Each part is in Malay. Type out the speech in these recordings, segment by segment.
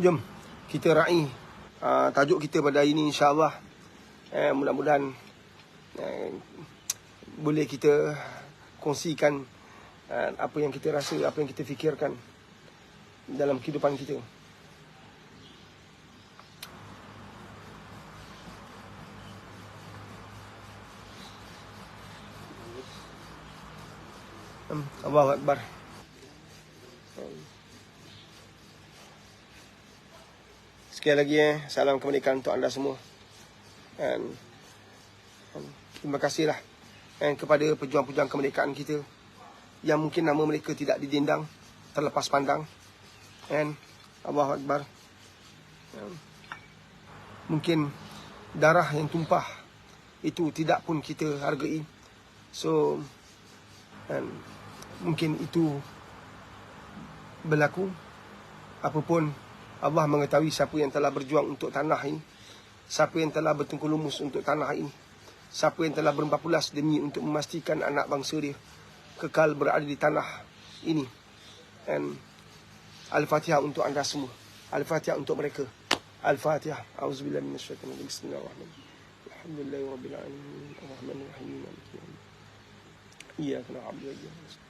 Jom kita raih tajuk kita pada hari ini, insya-Allah. Mudah-mudahan boleh kita kongsikan apa yang kita rasa, apa yang kita fikirkan dalam kehidupan kita. Allahu Akbar. Sekali lagi salam kemerdekaan untuk anda semua. Dan terima kasihlah kepada pejuang-pejuang kemerdekaan kita yang mungkin nama mereka tidak didendang, terlepas pandang. Allahu Akbar. Mungkin darah yang tumpah itu tidak pun kita hargai. So mungkin itu berlaku. Apapun, Allah mengetahui siapa yang telah berjuang untuk tanah ini, siapa yang telah bertengkul lumus untuk tanah ini, siapa yang telah berempat-pulas demi untuk memastikan anak bangsa dia kekal berada di tanah ini. Al-Fatihah untuk anda semua. Al-Fatihah untuk mereka. Al-Fatihah. Auzubillahi minasyaitanir rajim. Bismillahirrahmanirrahim. Alhamdulillahirabbil alamin. Arrahmanir rahim. Maliki yaumiddin. Iyyaka na'budu wa iyyaka nasta'in.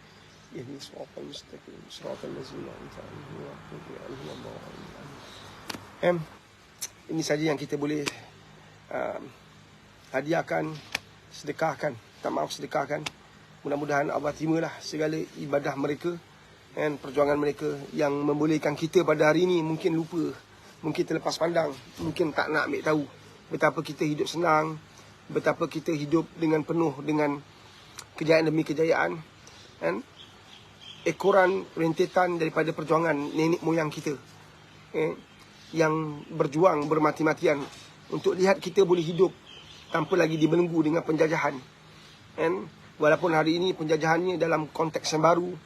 Ihdinas siratal mustaqim. Siratal ladzina an'amta 'alaihim ghairil maghdubi 'alaihim waladdallin. Ini saja yang kita boleh hadiahkan, sedekahkan. Tak maaf, sedekahkan. Mudah-mudahan Allah terimalah segala ibadah mereka dan perjuangan mereka yang membolehkan kita pada hari ini mungkin lupa, mungkin terlepas pandang, mungkin tak nak ambil tahu betapa kita hidup senang, betapa kita hidup dengan penuh dengan kejayaan demi kejayaan, ekoran rentetan daripada perjuangan nenek moyang kita yang berjuang bermati-matian untuk lihat kita boleh hidup tanpa lagi dibelenggu dengan penjajahan. Walaupun hari ini penjajahannya dalam konteks yang baru,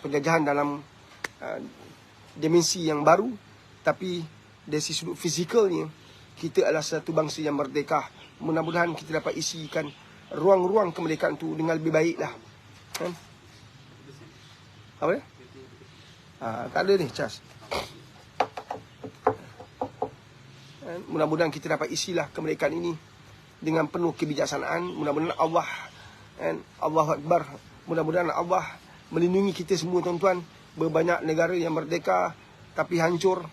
penjajahan dalam dimensi yang baru, tapi dari sisi sudut fizikalnya kita adalah satu bangsa yang merdeka. Mudah-mudahan kita dapat isikan ruang-ruang kemerdekaan itu dengan lebih baiklah. Apa dia? Tak ada ni cas. Mudah-mudahan kita dapat isilah kemerdekaan ini dengan penuh kebijaksanaan. Mudah-mudahan Allahu Akbar. Mudah-mudahan Allah melindungi kita semua, tuan-tuan. Berbanyak negara yang merdeka tapi hancur,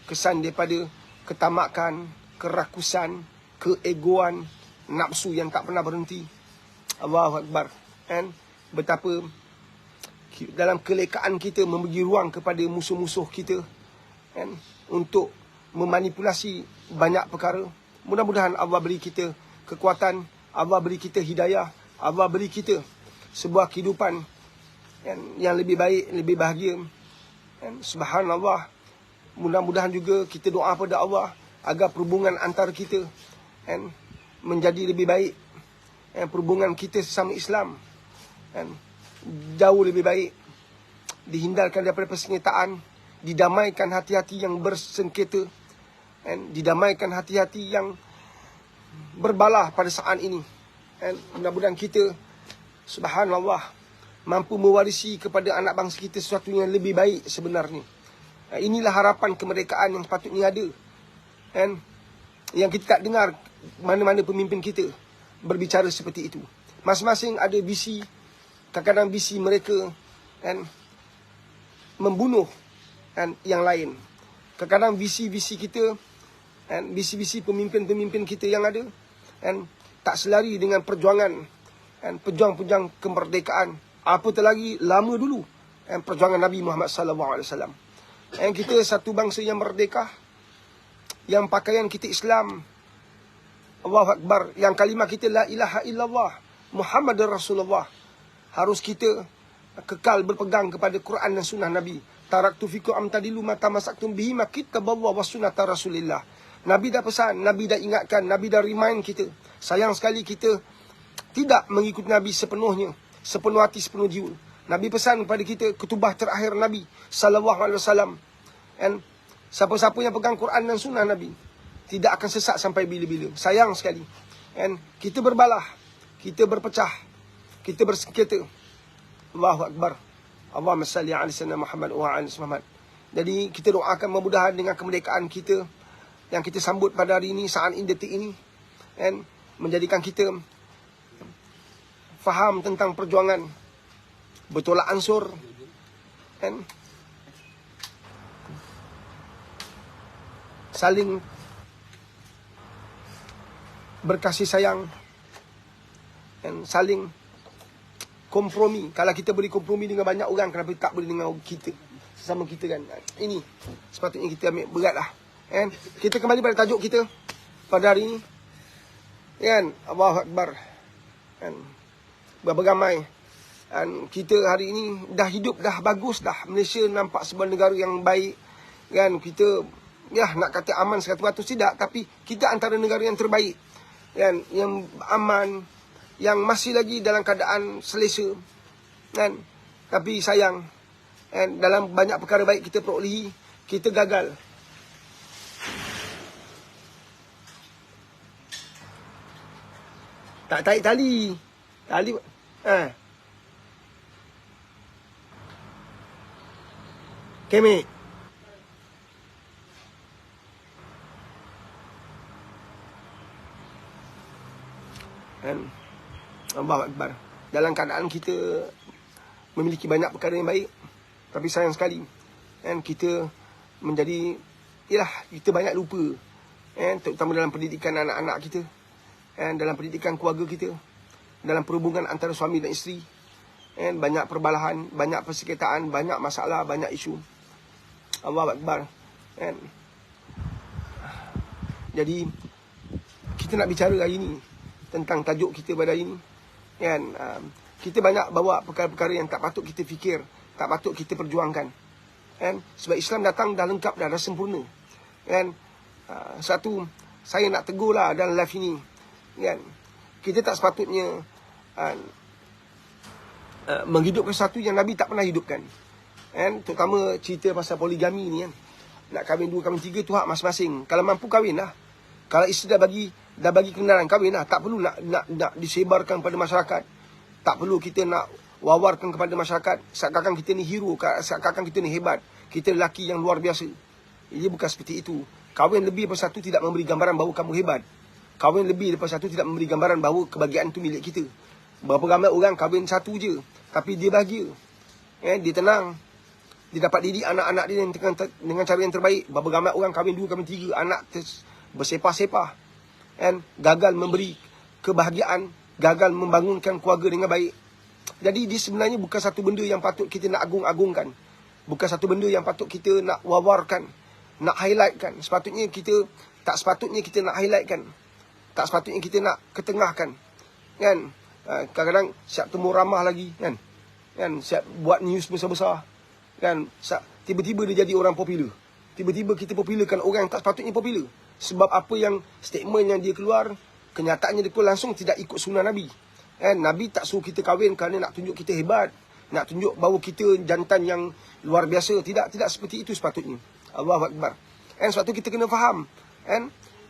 kesan daripada ketamakan, kerakusan, keegoan, nafsu yang tak pernah berhenti. Allahu Akbar. Betapa dalam kelekaan kita memberi ruang kepada musuh-musuh kita untuk memanipulasi banyak perkara. Mudah-mudahan Allah beri kita kekuatan, Allah beri kita hidayah, Allah beri kita sebuah kehidupan yang lebih baik, lebih bahagia. Subhanallah. Mudah-mudahan juga kita doa pada Allah agar perhubungan antara kita menjadi lebih baik. Perhubungan kita sesama Islam jauh lebih baik. Dihindarkan daripada persenjataan, didamaikan hati-hati yang bersengketa, didamaikan hati-hati yang berbalah pada saat ini. Mudah-mudahan kita, subhanallah, mampu mewarisi kepada anak bangsa kita sesuatu yang lebih baik sebenarnya. Inilah harapan kemerdekaan yang sepatutnya ada. Yang kita tak dengar mana-mana pemimpin kita berbicara seperti itu. Masing-masing ada visi. Kadang-kadang visi mereka membunuh yang lain. Kadang-kadang visi-visi kita, visi-visi pemimpin-pemimpin kita yang ada tak selari dengan perjuangan pejuang-pejuang kemerdekaan. Apatah lagi lama dulu perjuangan Nabi Muhammad SAW. Kita satu bangsa yang merdeka, yang pakaian kita Islam, Allahu Akbar, yang kalimah kita la ilaha illallah Muhammadur Rasulullah. Harus kita kekal berpegang kepada Quran dan sunnah Nabi. Taraktu fikum amtadilu mata masaktum bihi makitaballah wa sunnata Rasulillah. Nabi dah pesan, Nabi dah ingatkan, Nabi dah remind kita. Sayang sekali kita tidak mengikuti Nabi sepenuhnya, sepenuh hati, sepenuh jiwa. Nabi pesan kepada kita, ketubah terakhir Nabi sallallahu alaihi wasallam. Siapa-siapa yang pegang Quran dan sunnah Nabi tidak akan sesat sampai bila-bila. Sayang sekali. Kita berbalah, kita berpecah, kita bersengketa. Allahu Akbar. Allahumma salli ala sayyidina Muhammad wa ala Muhammad. Jadi kita doakan mudah-mudahan dengan kemerdekaan kita yang kita sambut pada hari ini, saat ini, detik ini, and menjadikan kita faham tentang perjuangan bertolak ansur, and saling berkasih sayang, dan saling kompromi. Kalau kita boleh kompromi dengan banyak orang, kenapa tak boleh dengan kita, sesama kita kan? Ini sepatutnya kita ambil berat lah. Kan? Kita kembali pada tajuk kita pada hari ini. Kan? Allahu Akbar. Kan? Berapa ramai. Dan kita hari ini dah hidup, dah bagus dah. Malaysia nampak sebuah negara yang baik. Kan? Kita, ya nak kata aman 100% tidak. Tapi kita antara negara yang terbaik. Kan? Yang aman. Yang masih lagi dalam keadaan selesa. Kan? Tapi sayang. Kan? Dalam banyak perkara baik kita perolehi, kita gagal. Tak tarik tali. Tali. Kemek. Kan? Allahu Akbar. Dalam keadaan kita memiliki banyak perkara yang baik, tapi sayang sekali. Kan? Kita menjadi, yalah, kita banyak lupa. Kan? Terutama dalam pendidikan anak-anak kita. Dalam pendidikan keluarga kita, dalam perhubungan antara suami dan isteri, banyak perbalahan, banyak persengketaan, banyak masalah, banyak isu. Allahu Akbar. Jadi kita nak bicara hari ini tentang tajuk kita pada hari ini. Kita banyak bawa perkara-perkara yang tak patut kita fikir, tak patut kita perjuangkan. Sebab Islam datang dah lengkap, dah sempurna. Satu, saya nak tegur lah dalam live ini. Kita tak sepatutnya menghidupkan sesuatu yang Nabi tak pernah hidupkan. Terutama cerita pasal poligami ni kan. Nak kahwin 2, kahwin 3 tu hak masing-masing. Kalau mampu kahwin lah. Kalau isteri dah bagi kenalan, kahwin lah. Tak perlu nak disebarkan pada masyarakat. Tak perlu kita nak wawarkan kepada masyarakat seakan-akan kita ni hero, seakan-akan kita ni hebat, kita lelaki yang luar biasa. Ia bukan seperti itu. Kahwin lebih daripada satu tidak memberi gambaran bahawa kamu hebat. Kahwin lebih daripada satu tidak memberi gambaran bahawa kebahagiaan itu milik kita. Berapa ramai orang kahwin satu je, tapi dia bahagia. Dia tenang. Dia dapat didik anak-anak dia dengan cara yang terbaik. Berapa ramai orang kahwin 2, kahwin 3, anak bersepah-sepah. Gagal memberi kebahagiaan, gagal membangunkan keluarga dengan baik. Jadi dia sebenarnya bukan satu benda yang patut kita nak agung-agungkan. Bukan satu benda yang patut kita nak wawarkan, nak highlightkan. Tak sepatutnya kita nak highlightkan. Tak sepatutnya kita nak ketengahkan. Kadang-kadang siap temu ramah lagi. Siap buat news besar-besar. Tiba-tiba dia jadi orang popular. Tiba-tiba kita popularkan orang yang tak sepatutnya popular. Sebab apa yang statement yang dia keluar, kenyataannya dia keluar langsung tidak ikut sunnah Nabi. Nabi tak suruh kita kahwin kerana nak tunjuk kita hebat, nak tunjuk bahawa kita jantan yang luar biasa. Tidak seperti itu sepatutnya. Allahu Akbar. Sebab tu kita kena faham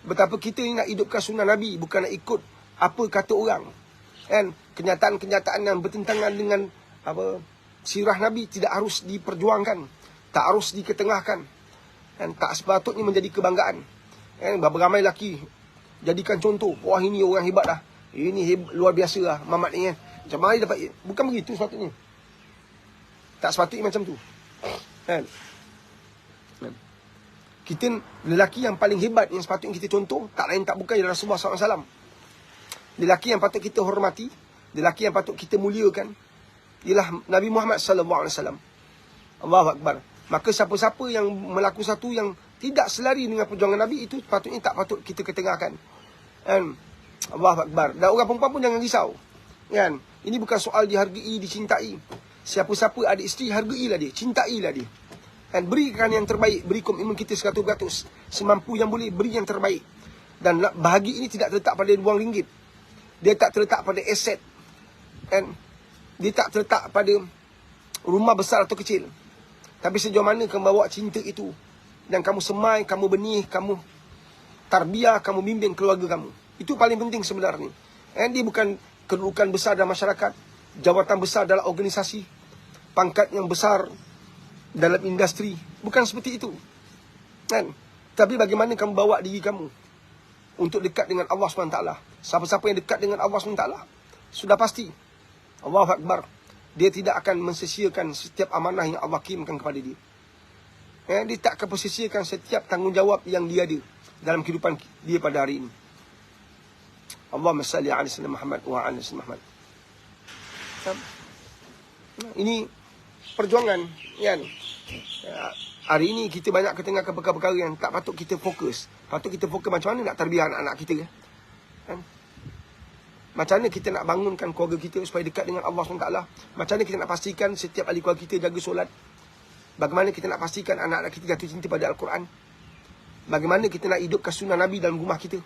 betapa kita ni nak hidupkan sunnah Nabi, bukan nak ikut apa kata orang. Kenyataan-kenyataan yang bertentangan dengan sirah Nabi tidak harus diperjuangkan, tak harus diketengahkan. Tak sepatutnya menjadi kebanggaan. Berapa ramai lelaki jadikan contoh, wah ini orang hebat dah, ini luar biasa lah mamat ni. Macam mana dapat? Bukan begitu sepatutnya. Tak sepatutnya macam tu. Kita lelaki yang paling hebat yang sepatutnya kita contoh, tak lain tak bukan ialah Rasulullah SAW. Lelaki yang patut kita hormati, lelaki yang patut kita muliakan ialah Nabi Muhammad SAW. Allahu Akbar. Maka siapa-siapa yang melakukan satu yang tidak selari dengan perjuangan Nabi, itu patutnya tak patut kita ketengahkan. Allahu Akbar. Dan orang perempuan pun jangan risau. Ini bukan soal dihargai, dicintai. Siapa-siapa ada isteri, hargailah dia, cintailah dia. Berikan yang terbaik, beri komitmen kita 100%. Semampu yang boleh, beri yang terbaik. Dan bahagia ini tidak terletak pada wang ringgit. Dia tak terletak pada aset. Dia tak terletak pada rumah besar atau kecil. Tapi sejauh mana kamu bawa cinta itu, dan kamu semai, kamu benih, kamu tarbiyah, kamu bimbing keluarga kamu. Itu paling penting sebenarnya. Dia bukan kedudukan besar dalam masyarakat, jawatan besar dalam organisasi, pangkat yang besar, dalam industri. Bukan seperti itu. Kan? Tapi bagaimana kamu bawa diri kamu untuk dekat dengan Allah SWT. Siapa-siapa yang dekat dengan Allah SWT, sudah pasti, Allahu Akbar, dia tidak akan mensia-siakan setiap amanah yang Allah kirimkan kepada dia. Dia tak akan mensia-siakan setiap tanggungjawab yang dia ada dalam kehidupan dia pada hari ini. Allahumma salli ala sayyidina Muhammad wa ala sayyidina Muhammad. Ini perjuangan, kan? Hari ini kita banyak ketengahkan perkara-perkara yang tak patut kita fokus. Patut kita fokus macam mana nak tarbiyah anak-anak kita, kan? Macam mana kita nak bangunkan keluarga kita supaya dekat dengan Allah SWT. Macam mana kita nak pastikan setiap ahli keluarga kita jaga solat. Bagaimana kita nak pastikan anak-anak kita jatuh cinta pada Al-Quran. Bagaimana kita nak hidupkan sunnah Nabi dalam rumah kita.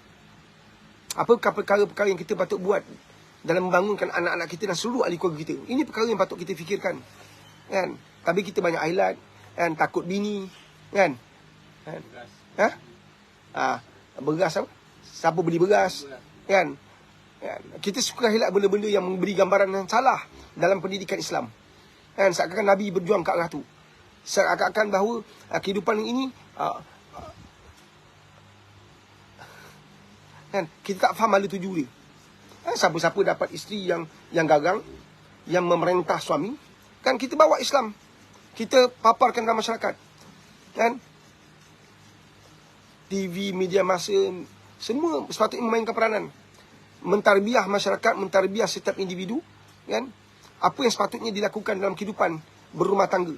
Apakah perkara-perkara yang kita patut buat dalam membangunkan anak-anak kita dan seluruh ahli keluarga kita. Ini perkara yang patut kita fikirkan, kan? Tapi kita banyak highlight, kan? Takut bini, kan? Beras apa? Siapa beli beras, kan? Kita suka highlight benda-benda yang memberi gambaran yang salah dalam pendidikan Islam, kan? Seakan-akan Nabi berjuang ke arah tu. Seakan-akan bahawa kehidupan ini kan, kita tak faham mana tuju dia. Siapa-siapa dapat isteri yang gagang, yang memerintah suami, kan kita bawa Islam, kita paparkan dalam masyarakat, kan? TV, media massa, semua sepatutnya memainkan peranan mentarbiah masyarakat, mentarbiah setiap individu, kan? Apa yang sepatutnya dilakukan dalam kehidupan berumah tangga.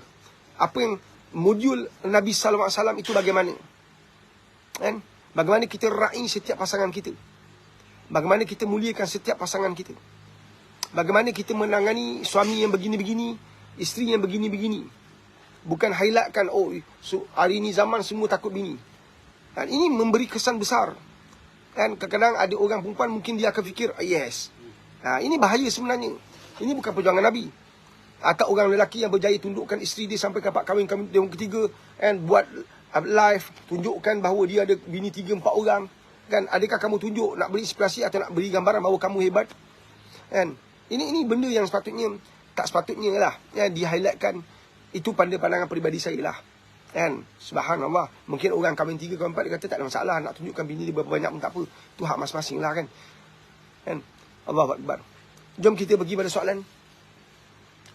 Apa yang modul Nabi sallallahu alaihi wasallam itu bagaimana? Kan? Bagaimana kita raih setiap pasangan kita? Bagaimana kita muliakan setiap pasangan kita? Bagaimana kita menangani suami yang begini-begini, isteri yang begini-begini? Bukan highlightkan, hari ini zaman semua takut bini. Dan ini memberi kesan besar. Kan kadang-kadang ada orang perempuan mungkin dia akan fikir, yes. Ini bahaya sebenarnya. Ini bukan perjuangan Nabi. Atau orang lelaki yang berjaya tundukkan isteri dia sampai dapat kahwin yang ketiga, and buat live, tunjukkan bahawa dia ada bini 3-4 orang. Kan, adakah kamu tunjuk nak beri inspirasi atau nak beri gambaran bahawa kamu hebat? Kan, ini benda yang sepatutnya tak sepatutnya lah, ya, di-highlightkan. Itu pandangan peribadi saya lah. Kan, subhanallah, mungkin orang kahwin 3, kahwin 4 dia kata tak ada masalah, nak tunjukkan bini dia berapa banyak pun tak apa. Itu hak masing-masing lah, kan. Allahu Akbar. Jom kita pergi pada soalan.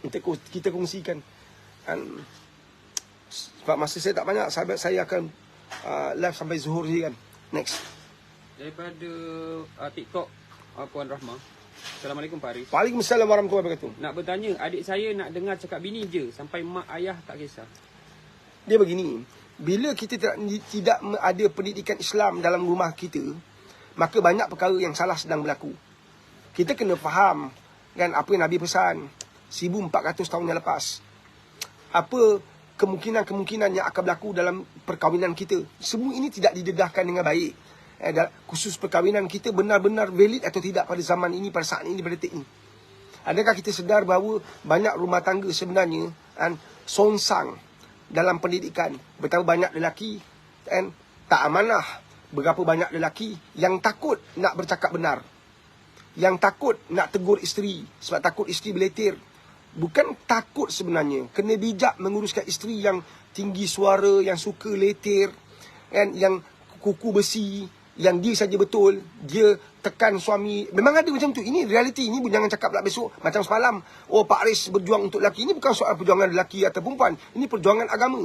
Kita kongsikan. Sebab masa saya tak banyak, sahabat saya akan live sampai zuhur je, kan. Next. Daripada TikTok, Puan Rahmah. Assalamualaikum Pak Haris. Waalaikumsalam warahmatullahi wabarakatuh. Nak bertanya, adik saya nak dengar cakap bini je, sampai mak ayah tak kisah. Dia begini, bila kita tidak ada pendidikan Islam dalam rumah kita, maka banyak perkara yang salah sedang berlaku. Kita kena faham, kan, apa yang Nabi pesan 1400 tahun yang lepas. Apa kemungkinan-kemungkinan yang akan berlaku dalam perkahwinan kita. Semua ini tidak didedahkan dengan baik. Khusus perkahwinan kita benar-benar valid atau tidak pada zaman ini, pada saat ini, pada detik ini. Adakah kita sedar bahawa banyak rumah tangga sebenarnya songsang dalam pendidikan? Betapa banyak lelaki tak amanah. Berapa banyak lelaki yang takut nak bercakap benar, yang takut nak tegur isteri sebab takut isteri beletir. Bukan takut sebenarnya, kena bijak menguruskan isteri yang tinggi suara, yang suka letir, yang kuku besi, yang dia saja betul, dia tekan suami. Memang ada macam tu. Ini realiti. Ini pun jangan cakap pula besok macam semalam, Pak Haris berjuang untuk lelaki. Ini bukan soal perjuangan lelaki atau perempuan. Ini perjuangan agama.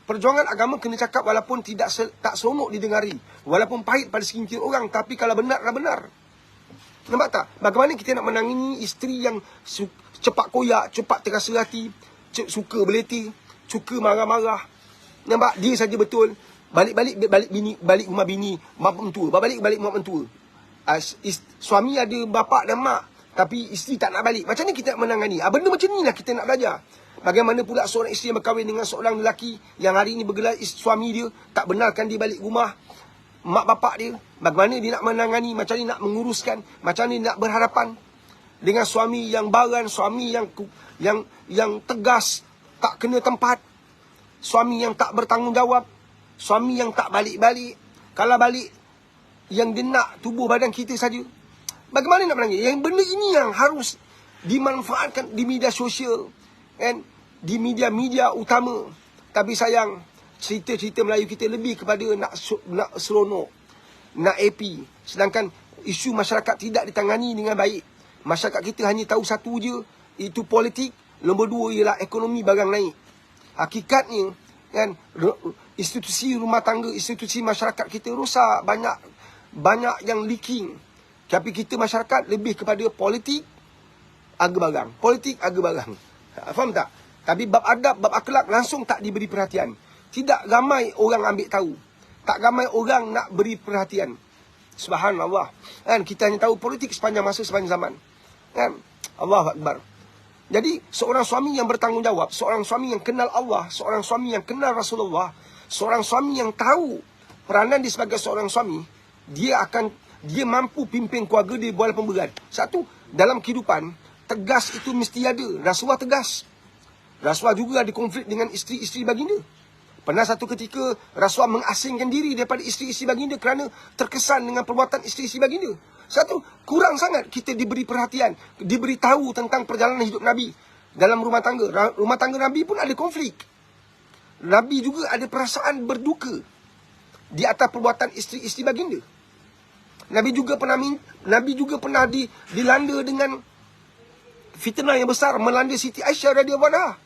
Perjuangan agama kena cakap walaupun tak seronok didengari, walaupun pahit pada segelintir orang, tapi kalau benar-benar benar. Nampak tak? Bagaimana kita nak menangani isteri yang cepat koyak, cepat terasa hati, suka beletir, suka marah-marah. Nampak? Dia saja betul. Balik rumah bini, mak mentua. Balik mak mentua. Suami ada bapa dan mak, tapi isteri tak nak balik. Macam mana kita nak menangani? Benda macam ni lah kita nak belajar. Bagaimana pula seorang isteri yang berkahwin dengan seorang lelaki yang hari ini bergelar suami dia, tak benarkan dia balik rumah mak bapak dia. Bagaimana dia nak menangani, macam ni nak menguruskan, macam ni nak berhadapan dengan suami yang baran, suami yang tegas, tak kena tempat, suami yang tak bertanggungjawab, suami yang tak balik-balik. Kalau balik, yang dia nak tubuh badan kita saja. Bagaimana nak menangani? Yang benda ini yang harus dimanfaatkan di media sosial, di media-media utama. Tapi sayang, cerita-cerita Melayu kita lebih kepada nak seronok, nak happy. Sedangkan isu masyarakat tidak ditangani dengan baik. Masyarakat kita hanya tahu satu je, itu politik. Nombor dua ialah ekonomi barang naik. Hakikatnya, kan, institusi rumah tangga, institusi masyarakat kita rosak. Banyak yang leaking. Tapi kita masyarakat lebih kepada politik, harga barang. Politik, harga barang. Faham tak? Tapi bab adab, bab akhlak langsung tak diberi perhatian. Tidak ramai orang ambil tahu. Tak ramai orang nak beri perhatian. Subhanallah. Kan, kita hanya tahu politik sepanjang masa, sepanjang zaman. Kan? Allahu Akbar. Jadi, seorang suami yang bertanggungjawab, seorang suami yang kenal Allah, seorang suami yang kenal Rasulullah, seorang suami yang tahu peranan dia sebagai seorang suami, dia mampu pimpin keluarga dia walaupun berat. Satu, dalam kehidupan, tegas itu mesti ada. Rasuah tegas. Rasuah juga ada konflik dengan isteri-isteri baginda. Pernah satu ketika Rasuah mengasingkan diri daripada isteri-isteri baginda kerana terkesan dengan perbuatan isteri-isteri baginda. Satu, kurang sangat kita diberi perhatian, diberi tahu tentang perjalanan hidup Nabi dalam rumah tangga. Rumah tangga Nabi pun ada konflik. Nabi juga ada perasaan berduka di atas perbuatan isteri-isteri baginda. Nabi juga pernah dilanda dengan fitnah yang besar melanda Siti Aisyah radhiyallahu anha.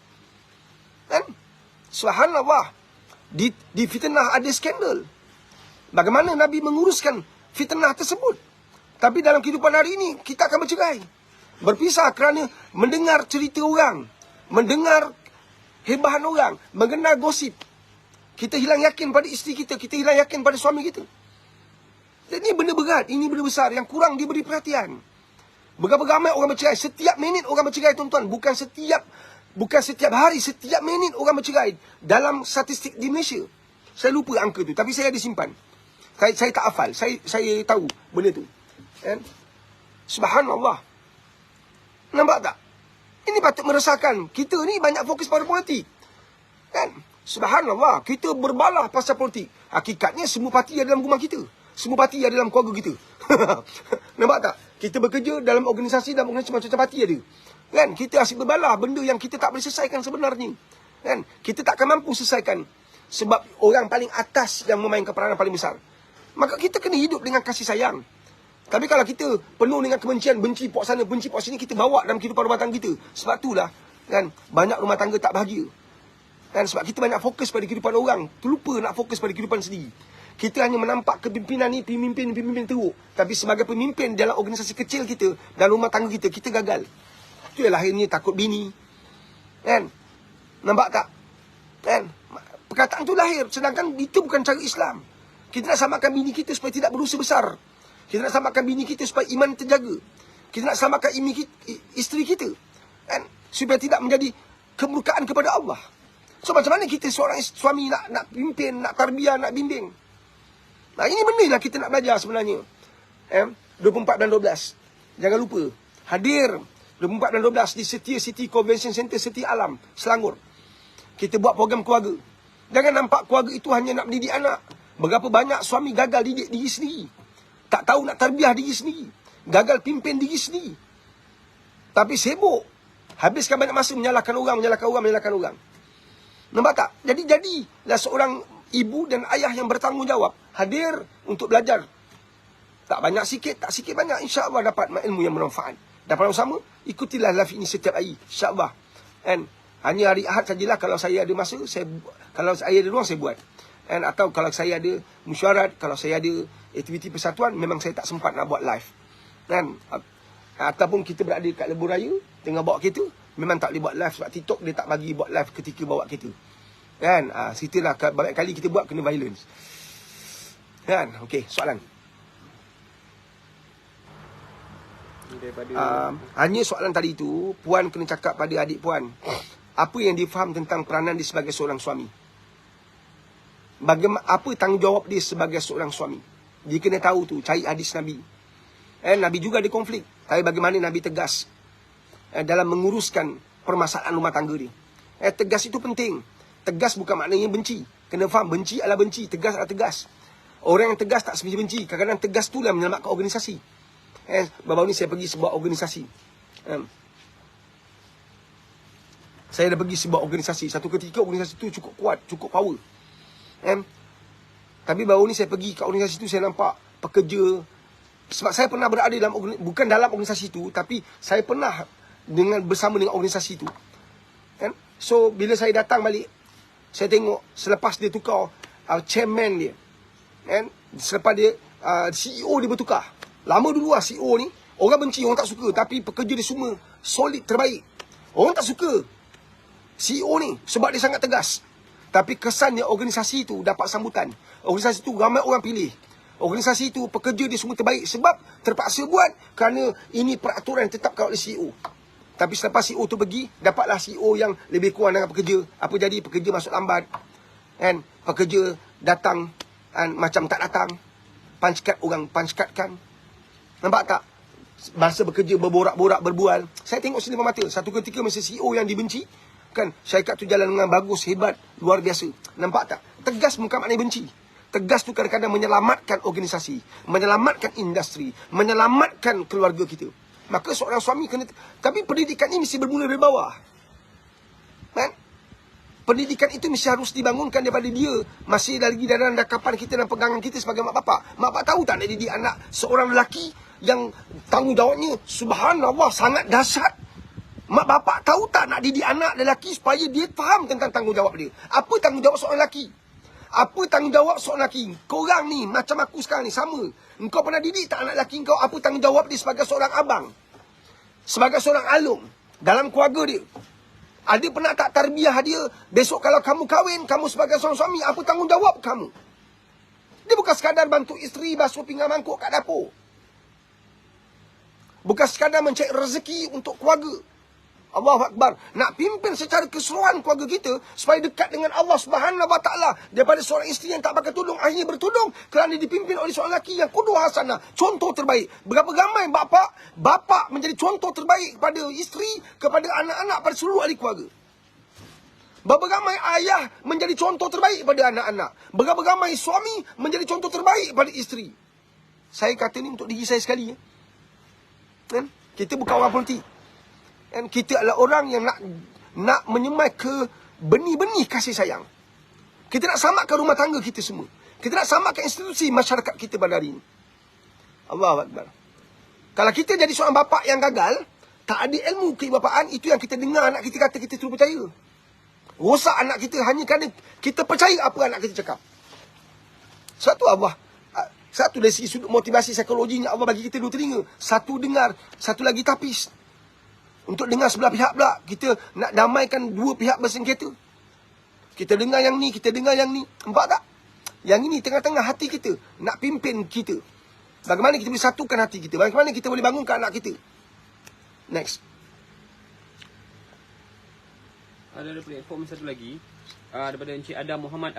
Kan? Subhanallah. Di fitnah ada skandal. Bagaimana Nabi menguruskan fitnah tersebut? Tapi dalam kehidupan hari ini, kita akan bercerai. Berpisah kerana mendengar cerita orang. Mendengar hebahan orang. Mengenal gosip. Kita hilang yakin pada isteri kita. Kita hilang yakin pada suami kita. Jadi ini benda berat. Ini benda besar yang kurang diberi perhatian. Berapa ramai orang bercerai. Setiap minit orang bercerai, tuan-tuan. Bukan setiap hari. Setiap minit orang bercerai. Dalam statistik di Malaysia. Saya lupa angka tu. Tapi saya ada simpan. Saya tak hafal. Saya tahu benda tu. Kan? Subhanallah. Nampak tak? Ini patut meresahkan. Kita ni banyak fokus pada politik. Kan? Subhanallah. Kita berbalah pasal politik. Hakikatnya semua parti ada dalam rumah kita. Semua parti ada dalam keluarga kita. Nampak tak? Kita bekerja dalam organisasi macam-macam parti ada. Kan? Kita asyik berbalah benda yang kita tak boleh selesaikan sebenarnya. Kan? Kita tak akan mampu selesaikan. Sebab orang paling atas yang memainkan peranan paling besar. Maka kita kena hidup dengan kasih sayang. Tapi kalau kita penuh dengan kebencian, benci pok sana, benci pok sini, kita bawa dalam kehidupan rumah tangga kita. Sebab itulah, kan, banyak rumah tangga tak bahagia. Kan, sebab kita banyak fokus pada kehidupan orang, terlupa nak fokus pada kehidupan sendiri. Kita hanya menampak kepimpinan ni, pemimpin teruk. Tapi sebagai pemimpin dalam organisasi kecil kita, dalam rumah tangga kita, kita gagal. Itu yang lahirnya takut bini. Kan? Nampak tak? Kan? Perkataan tu lahir, sedangkan itu bukan cara Islam. Kita nak selamatkan bini kita supaya tidak berusaha besar. Kita nak selamatkan bini kita supaya iman terjaga. Kita nak selamatkan isteri kita. Kan? Supaya tidak menjadi kemurkaan kepada Allah. So macam mana kita seorang suami nak pimpin, nak tarbiyah, nak bimbing? Nah, ini benda yang kita nak belajar sebenarnya. 24 dan 12. Jangan lupa. Hadir 24 dan 12 di Setia City Convention Center, Setia Alam, Selangor. Kita buat program keluarga. Jangan nampak keluarga itu hanya nak mendidik anak. Berapa banyak suami gagal didik diri sendiri. Tak tahu nak tarbiyah diri sendiri. Gagal pimpin diri sendiri. Tapi sibuk. Habiskan banyak masa menyalahkan orang. Nampak tak? Jadilah seorang ibu dan ayah yang bertanggungjawab. Hadir untuk belajar. Tak banyak sikit, tak sikit banyak. InsyaAllah dapat ilmu yang bermanfaat. Dan pada sama, ikutilah live ini setiap hari. InsyaAllah. And hanya hari Ahad sajalah kalau saya ada masa, kalau saya ada ruang, saya buat. Atau kalau saya ada mesyuarat, kalau saya ada aktiviti persatuan, memang saya tak sempat nak buat live. Kan? Ataupun kita berada kat lebuh raya, tengah bawa kereta, memang tak boleh buat live sebab TikTok dia tak bagi buat live ketika bawa kereta. Kan? Ceritalah banyak kali kita buat kena violence. Kan? Okey, soalan. Hanya soalan tadi tu, puan kena cakap pada adik puan, apa yang dia faham tentang peranan dia sebagai seorang suami. Apa tanggungjawab dia sebagai seorang suami. Dia kena tahu tu, cari hadis Nabi. Nabi juga ada konflik. Tapi bagaimana Nabi tegas dalam menguruskan permasalahan rumah tangga dia. Tegas itu penting. Tegas bukan maknanya benci. Kena faham, benci adalah benci, tegas adalah tegas. Orang yang tegas tak semestinya benci. Kadang-kadang tegas tu lah menyelamatkan organisasi. Baru ni saya pergi sebuah organisasi. Saya dah pergi sebuah organisasi. Satu ketika organisasi tu cukup kuat, cukup power. Tapi baru ni saya pergi kat organisasi tu, saya nampak pekerja. Sebab saya pernah berada dalam, bukan dalam organisasi tu, tapi saya pernah bersama dengan organisasi tu. So bila saya datang balik, saya tengok selepas dia tukar chairman dia, selepas dia CEO dia bertukar. Lama dulu lah CEO ni, orang benci, orang tak suka. Tapi pekerja dia semua solid, terbaik. Orang tak suka CEO ni sebab dia sangat tegas. Tapi kesannya organisasi tu dapat sambutan. Organisasi tu ramai orang pilih. Organisasi tu pekerja dia semua terbaik sebab terpaksa buat kerana ini peraturan yang ditetapkan oleh CEO. Tapi selepas CEO tu pergi, dapatlah CEO yang lebih kurang dengan pekerja. Apa jadi? Pekerja masuk lambat. Pekerja datang macam tak datang. Punch card, orang punch card kan. Nampak tak? Masa bekerja berborak-borak, berbual. Saya tengok sini depan mata. Satu ketika masa CEO yang dibenci, kan, syarikat tu jalan dengan bagus, hebat, luar biasa. Nampak tak? Tegas bukan maknanya benci. Tegas tu kadang-kadang menyelamatkan organisasi, menyelamatkan industri, menyelamatkan keluarga kita. Maka seorang suami kena... Tapi pendidikan ini mesti bermula dari bawah. Kan? Pendidikan itu mesti harus dibangunkan daripada dia. Masih lagi dalam dakapan kita dan pegangan kita sebagai mak bapak. Mak bapak tahu tak nak didik anak seorang lelaki yang tanggungjawabnya subhanallah sangat dahsyat. Mak bapak tahu tak nak didik anak lelaki supaya dia faham tentang tanggungjawab dia. Apa tanggungjawab seorang lelaki? Apa tanggungjawab seorang lelaki? Korang ni macam aku sekarang ni sama. Engkau pernah didik tak anak lelaki kau? Apa tanggungjawab dia sebagai seorang abang? Sebagai seorang alung dalam keluarga dia? Ada pernah tak tarbiyah dia? Besok kalau kamu kahwin, kamu sebagai seorang suami, apa tanggungjawab kamu? Dia bukan sekadar bantu isteri basuh pinggan mangkuk kat dapur. Bukan sekadar mencari rezeki untuk keluarga. Allahu Akbar. Nak pimpin secara keseluruhan keluarga kita supaya dekat dengan Allah Subhanahu Wa Taala. Daripada seorang isteri yang tak pakai tudung, akhirnya bertudung kerana dipimpin oleh seorang lelaki yang qudwah hasanah, contoh terbaik. Berapa ramai bapa menjadi contoh terbaik kepada isteri, kepada anak-anak, pada seluruh ahli keluarga. Berapa ramai ayah menjadi contoh terbaik pada anak-anak. Berapa ramai suami menjadi contoh terbaik pada isteri. Saya kata ni untuk diri saya sekali. Kan? Kita bukan orang politik. Dan kita adalah orang yang nak menyemai ke benih-benih kasih sayang. Kita nak samakan rumah tangga kita semua. Kita nak samakan institusi masyarakat kita pada hari ini. Allahu Akbar. Kalau kita jadi seorang bapa yang gagal, tak ada ilmu keibapaan, itu yang kita dengar anak kita kata, kita terus percaya. Rosak anak kita hanya kerana kita percaya apa anak kita cakap. Satu dari segi sudut motivasi psikologinya, Allah bagi kita dua telinga. Satu dengar, satu lagi tapis. Untuk dengar sebelah pihak pula. Kita nak damaikan dua pihak bersengketa. Kita dengar yang ni, kita dengar yang ni. Nampak tak? Yang ini tengah-tengah hati kita. Nak pimpin kita. Bagaimana kita boleh satukan hati kita? Bagaimana kita boleh bangunkan anak kita? Next. Ada platform satu lagi. Daripada Encik Adam Muhammad.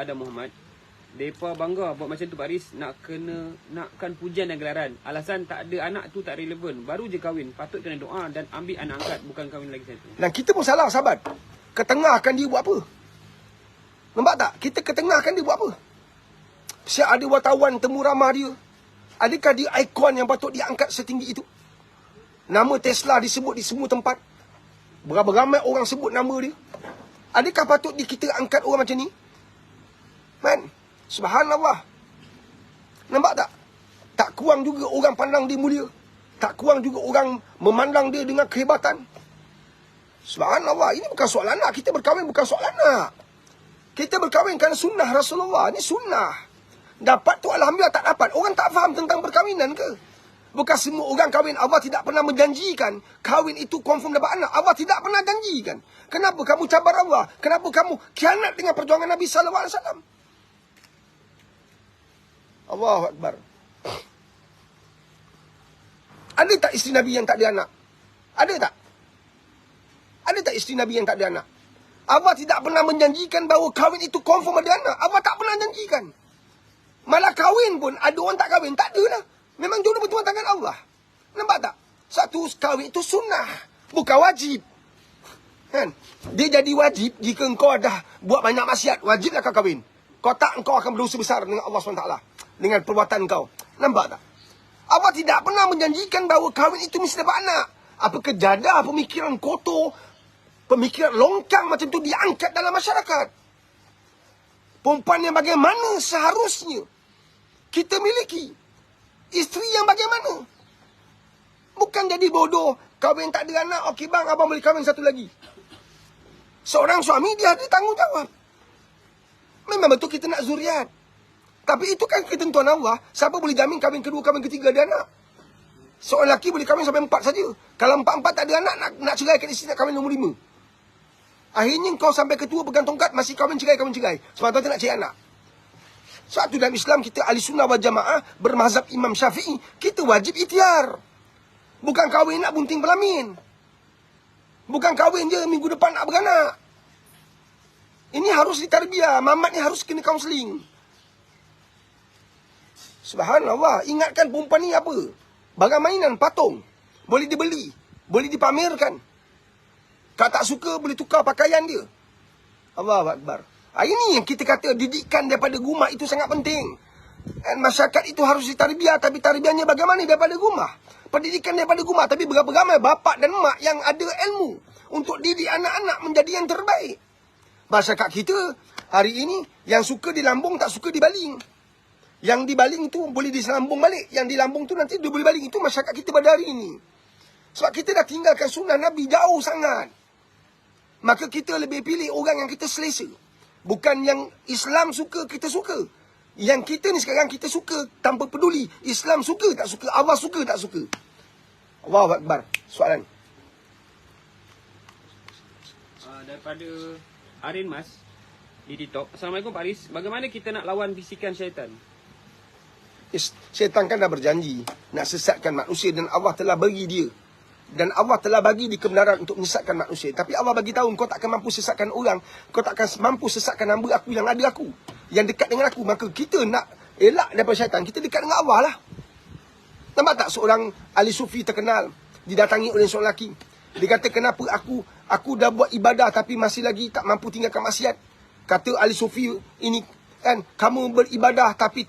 Mereka bangga buat macam tu Pak Aris. Nakkan pujian dan gelaran. Alasan tak ada anak tu tak relevan. Baru je kahwin. Patut kena doa dan ambil anak angkat. Bukan kahwin lagi satu. Dan kita pun salah sahabat. Ketengahkan dia buat apa? Nampak tak? Kita ketengahkan dia buat apa? Siap ada wartawan temu ramah dia. Adakah dia ikon yang patut diangkat setinggi itu? Nama Tesla disebut di semua tempat. Berapa ramai orang sebut nama dia. Adakah patut kita angkat orang macam ni? Man, subhanallah. Nampak tak? Tak kurang juga orang pandang dia mulia. Tak kurang juga orang memandang dia dengan kehebatan. Subhanallah. Ini bukan soal anak. Kita berkahwin bukan soal anak. Kita berkahwin kerana sunnah Rasulullah. Ini sunnah. Dapat tu alhamdulillah, tak dapat. Orang tak faham tentang perkahwinan ke? Bukan semua orang kahwin. Allah tidak pernah menjanjikan kahwin itu confirm dapat anak. Allah tidak pernah janjikan. Kenapa kamu cabar Allah? Kenapa kamu khianat dengan perjuangan Nabi SAW? Allahu Akbar. Ada tak isteri Nabi yang tak ada anak? Ada tak? Ada tak isteri Nabi yang tak ada anak? Allah tidak pernah menjanjikan bahawa kahwin itu confirm ada anak. Allah tak pernah janjikan. Malah kahwin pun, ada orang tak kahwin, tak ada lah. Memang jodoh bertuan tangan Allah. Nampak tak? Satu, kahwin itu sunnah, bukan wajib. Kan? Dia jadi wajib jika engkau dah buat banyak maksiat. Wajiblah kau kahwin. Kau tak, engkau akan berdosa besar dengan Allah SWT. Dengan perbuatan kau. Nampak tak? Allah tidak pernah menjanjikan bahawa kahwin itu mesti dapat anak. Apa kejadah, pemikiran kotor, pemikiran longkang macam tu diangkat dalam masyarakat. Perempuan yang bagaimana seharusnya kita miliki. Isteri yang bagaimana. Bukan jadi bodoh. Kahwin tak ada anak. Okey bang, abang boleh kahwin satu lagi. Seorang suami dia ada tanggungjawab. Memang betul kita nak zuriat. Tapi itu kan ketentuan Allah. Siapa boleh jamin kahwin kedua, kahwin ketiga ada anak? Seorang lelaki boleh kahwin sampai 4 saja. Kalau 4-4 tak ada anak, nak ceraikan isteri, nak kahwin nombor 5. Akhirnya kau sampai ketua pegang tongkat, masih kahwin cerai. Sebab tu nak cari anak. Sebab tu dalam Islam kita ahli sunnah wal jamaah bermazhab Imam Syafi'i. Kita wajib ikhtiar. Bukan kahwin nak bunting pelamin. Bukan kahwin je minggu depan nak beranak. Ini harus ditarbiah. Mamat ni harus kena kaunseling. Subhanallah. Ingatkan perempuan ni apa? Barang mainan, patung. Boleh dibeli. Boleh dipamerkan. Kalau tak suka, boleh tukar pakaian dia. Allahu Akbar. Ini yang kita kata didikan daripada rumah itu sangat penting. Dan masyarakat itu harus ditarbiah. Tapi tarbiahnya bagaimana daripada rumah? Pendidikan daripada rumah. Tapi berapa ramai bapak dan mak yang ada ilmu untuk didik anak-anak menjadi yang terbaik. Masyarakat kita hari ini yang suka dilambung, tak suka dibaling. Yang dibaling tu boleh diselambung balik. Yang dilambung tu nanti dia boleh baling. Itu masyarakat kita pada hari ini. Sebab kita dah tinggalkan sunnah Nabi jauh sangat. Maka kita lebih pilih orang yang kita selesa. Bukan yang Islam suka, kita suka. Yang kita ni sekarang kita suka tanpa peduli. Islam suka tak suka, Allah suka tak suka. Allahu Akbar. Soalan. Daripada Arin Mas di TikTok. Assalamualaikum Pak Aris. Bagaimana kita nak lawan bisikan syaitan? Syaitan kan dah berjanji nak sesatkan manusia dan Allah telah bagi dia. Dan Allah telah bagi di kebenaran untuk menyesatkan manusia. Tapi Allah bagi tahu kau tak akan mampu sesatkan orang. Kau tak akan mampu sesatkan hamba aku yang ada aku. Yang dekat dengan aku. Maka kita nak elak daripada syaitan. Kita dekat dengan Allah lah. Nampak tak seorang ahli sufi terkenal didatangi oleh seorang lelaki. Dia kata kenapa aku dah buat ibadah tapi masih lagi tak mampu tinggalkan maksiat. Kata ahli sufi ini kan, kamu beribadah tapi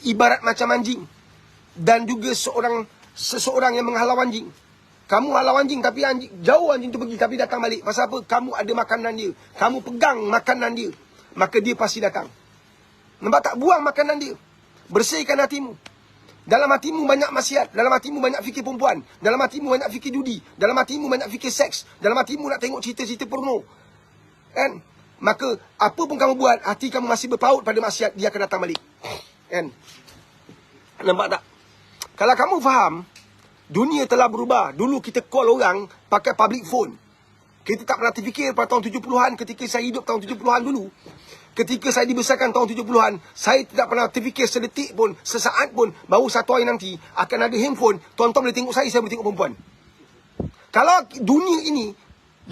ibarat macam anjing. Dan juga seseorang yang menghalau anjing. Kamu halau anjing tapi jauh anjing tu pergi tapi datang balik. Pasal apa? Kamu ada makanan dia. Kamu pegang makanan dia. Maka dia pasti datang. Nampak tak? Buang makanan dia. Bersihkan hatimu. Dalam hatimu banyak maksiat. Dalam hatimu banyak fikir perempuan. Dalam hatimu banyak fikir judi. Dalam hatimu banyak fikir seks. Dalam hatimu nak tengok cerita-cerita porno. Kan? Maka apa pun kamu buat, hati kamu masih berpaut pada maksiat, dia akan datang balik. Kan? Nampak tak? Kalau kamu faham, dunia telah berubah. Dulu kita call orang pakai public phone. Kita tak pernah terfikir pada tahun 70-an ketika saya hidup tahun 70-an dulu. Ketika saya dibesarkan tahun 70-an, saya tidak pernah terfikir sedetik pun, sesaat pun, baru satu hari nanti akan ada handphone. Tuan-tuan boleh tengok saya boleh tengok perempuan. Kalau dunia ini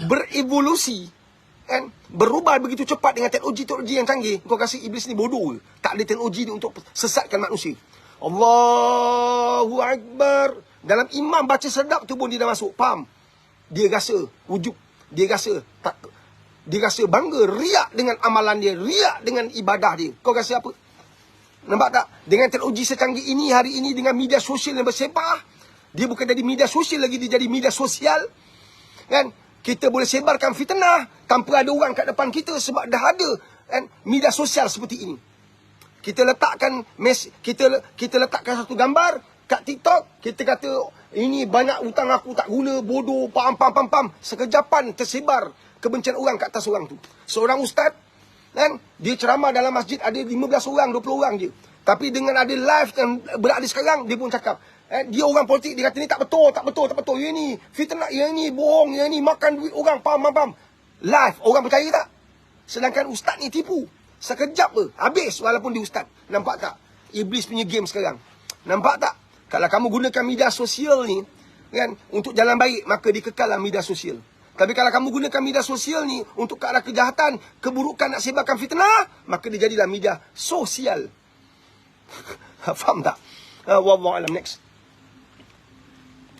berevolusi, kan, berubah begitu cepat dengan teknologi yang canggih, kau kasih iblis ni bodoh. Tak ada teknologi ni untuk sesatkan manusia. Allahu Akbar. Dalam imam baca sedap tu pun dia dah masuk. Faham? Dia rasa wujud. Dia rasa tak. Dia rasa bangga, riak dengan amalan dia, riak dengan ibadah dia. Kau rasa apa? Nampak tak? Dengan teknologi secanggih ini, hari ini, dengan media sosial yang bersebar, dia bukan jadi media sosial lagi, dia jadi media sosial. Kan? Kita boleh sebarkan fitnah tanpa ada orang kat depan kita sebab dah ada kan, media sosial seperti ini. Kita letakkan kita letakkan satu gambar kat TikTok, kita kata ini banyak hutang aku tak guna, bodoh, pam. Sekejapan tersebar kebencian orang kat atas orang tu. Seorang ustaz kan, dia ceramah dalam masjid ada 15 orang, 20 orang je. Tapi dengan ada live yang berada sekarang, dia pun cakap, dia orang politik, dia kata ni tak betul. Ya ni fitnah, ya ni bohong, ya ni makan duit orang, pam. Live, orang percaya tak? Sedangkan ustaz ni tipu. Sekejap habis walaupun dia ustaz. Nampak tak? Iblis punya game sekarang. Nampak tak? Kalau kamu gunakan media sosial ni kan untuk jalan baik, maka dikekallah media sosial. Tapi kalau kamu gunakan media sosial ni untuk ke arah kejahatan, keburukan, nak sebarkan fitnah, maka dia jadilah media sosial. Faham tak? Wallahu alam. Next.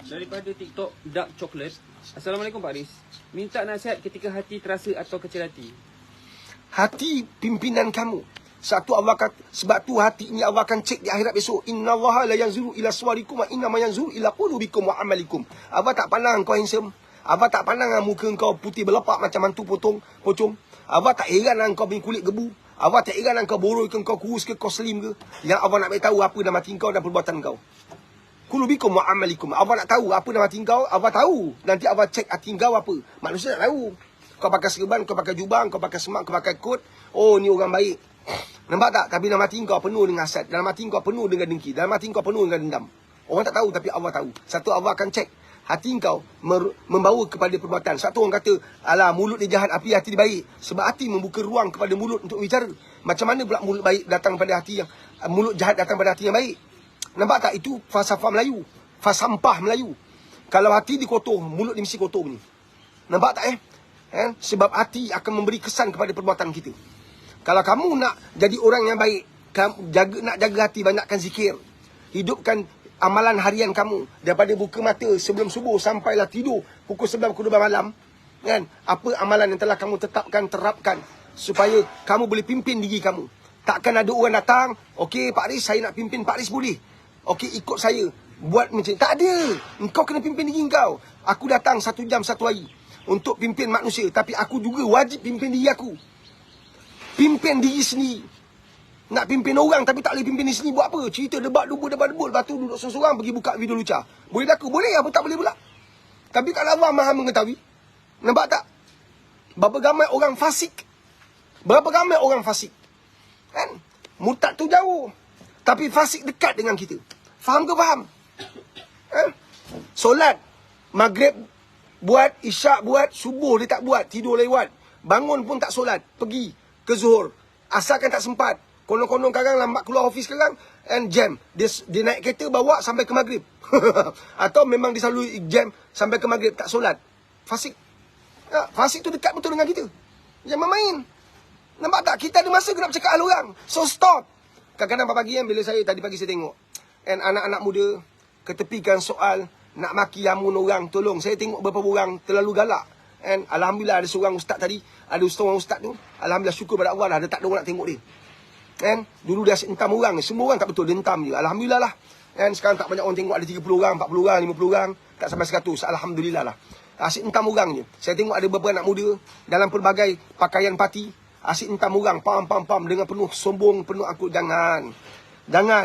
Daripada TikTok Dark Chocolate. Assalamualaikum Pak Aris. Minta nasihat ketika hati terasa atau kecil hati. Hati pimpinan kamu. Sebab tu hati ini Allah akan cek di akhirat besok. Innallaha la yanzuru ila suwarikum wa innama yanzuru ila qulubikum wa amalikum. Allah tak pandang kau handsome. Abah tak pandang muka kau putih berlepak macam mantu pocong. Abah tak heran kau punya kulit gebu. Abah tak heran kau boroi ke, kau kurus ke, kau slim ke. Yang Abah nak beritahu apa dalam hati kau dan perbuatan kau. Kullu bikum wa amalikum. Abah nak tahu apa dalam hati kau, Abah tahu. Nanti Abah cek hati kau apa. Manusia nak tahu. Kau pakai serban, kau pakai jubang, kau pakai semak, kau pakai kot. Oh, ni orang baik. Nampak tak? Tapi dalam hati kau penuh dengan hasad. Dalam hati kau penuh dengan dengki. Dalam hati kau penuh dengan dendam. Orang tak tahu tapi Allah tahu. Satu, Allah akan cek hati kau membawa kepada perbuatan. Satu orang kata, alah mulut dia jahat, api hati dia baik. Sebab hati membuka ruang kepada mulut untuk bicara. Macam mana pula mulut baik datang pada hati yang mulut jahat datang pada hati yang baik? Nampak tak? Itu falsafah Melayu. Falsampah Melayu. Kalau hati dikotor, mulut dia mesti kotor ni. Nampak tak Sebab hati akan memberi kesan kepada perbuatan kita. Kalau kamu nak jadi orang yang baik, nak jaga hati, banyakkan zikir. Hidupkan amalan harian kamu. Daripada buka mata sebelum subuh sampailah tidur pukul 9 pukul 12 malam. Apa amalan yang telah kamu terapkan. Supaya kamu boleh pimpin diri kamu. Takkan ada orang datang, okey Pak Riz, saya nak pimpin Pak Riz boleh. Okey, ikut saya. Buat macam tak ada. Engkau kena pimpin diri kau. Aku datang 1 jam 1 hari untuk pimpin manusia. Tapi aku juga wajib pimpin diri aku. Pimpin diri sendiri. Nak pimpin orang tapi tak boleh pimpin diri sendiri, buat apa? Cerita debat-debut. Lepas tu duduk seorang-seorang pergi buka video lucah. Boleh tak? Boleh, apa tak boleh pula? Tapi kalau Allah Maha mengetahui. Nampak tak? Berapa ramai orang fasik. Berapa ramai orang fasik. Murtad tu jauh. Tapi fasik dekat dengan kita. Faham ke faham? Solat maghrib buat, isyak buat, subuh dia tak buat, tidur lewat. Bangun pun tak solat, pergi ke zuhur. Asalkan tak sempat. Konon-konon sekarang lambat keluar office sekarang jam. Dia naik kereta bawa sampai ke maghrib. Atau memang dia selalu jam sampai ke maghrib tak solat. Fasik. Fasik tu dekat betul dengan kita. Jangan main. Nampak tak? Kita ada masa nak bercakap hal orang. So stop. Kadang-kadang pagi bila tadi pagi saya tengok anak-anak muda ketepikan soal nak maki yamun orang, tolong. Saya tengok beberapa orang terlalu galak. Alhamdulillah ada seorang ustaz tadi, ada seorang ustaz tu, alhamdulillah syukur pada Allah dah, ada tak ada orang nak tengok dia. Dulu dia asyik entam orang, semua orang tak betul, dia entam je. Alhamdulillah lah. Sekarang tak banyak orang tengok, ada 30 orang, 40 orang, 50 orang, tak sampai 100. Alhamdulillah lah. Asyik entam orang je. Saya tengok ada beberapa anak muda dalam pelbagai pakaian parti, asyik entam orang, pam dengan penuh sombong, penuh aku. Jangan.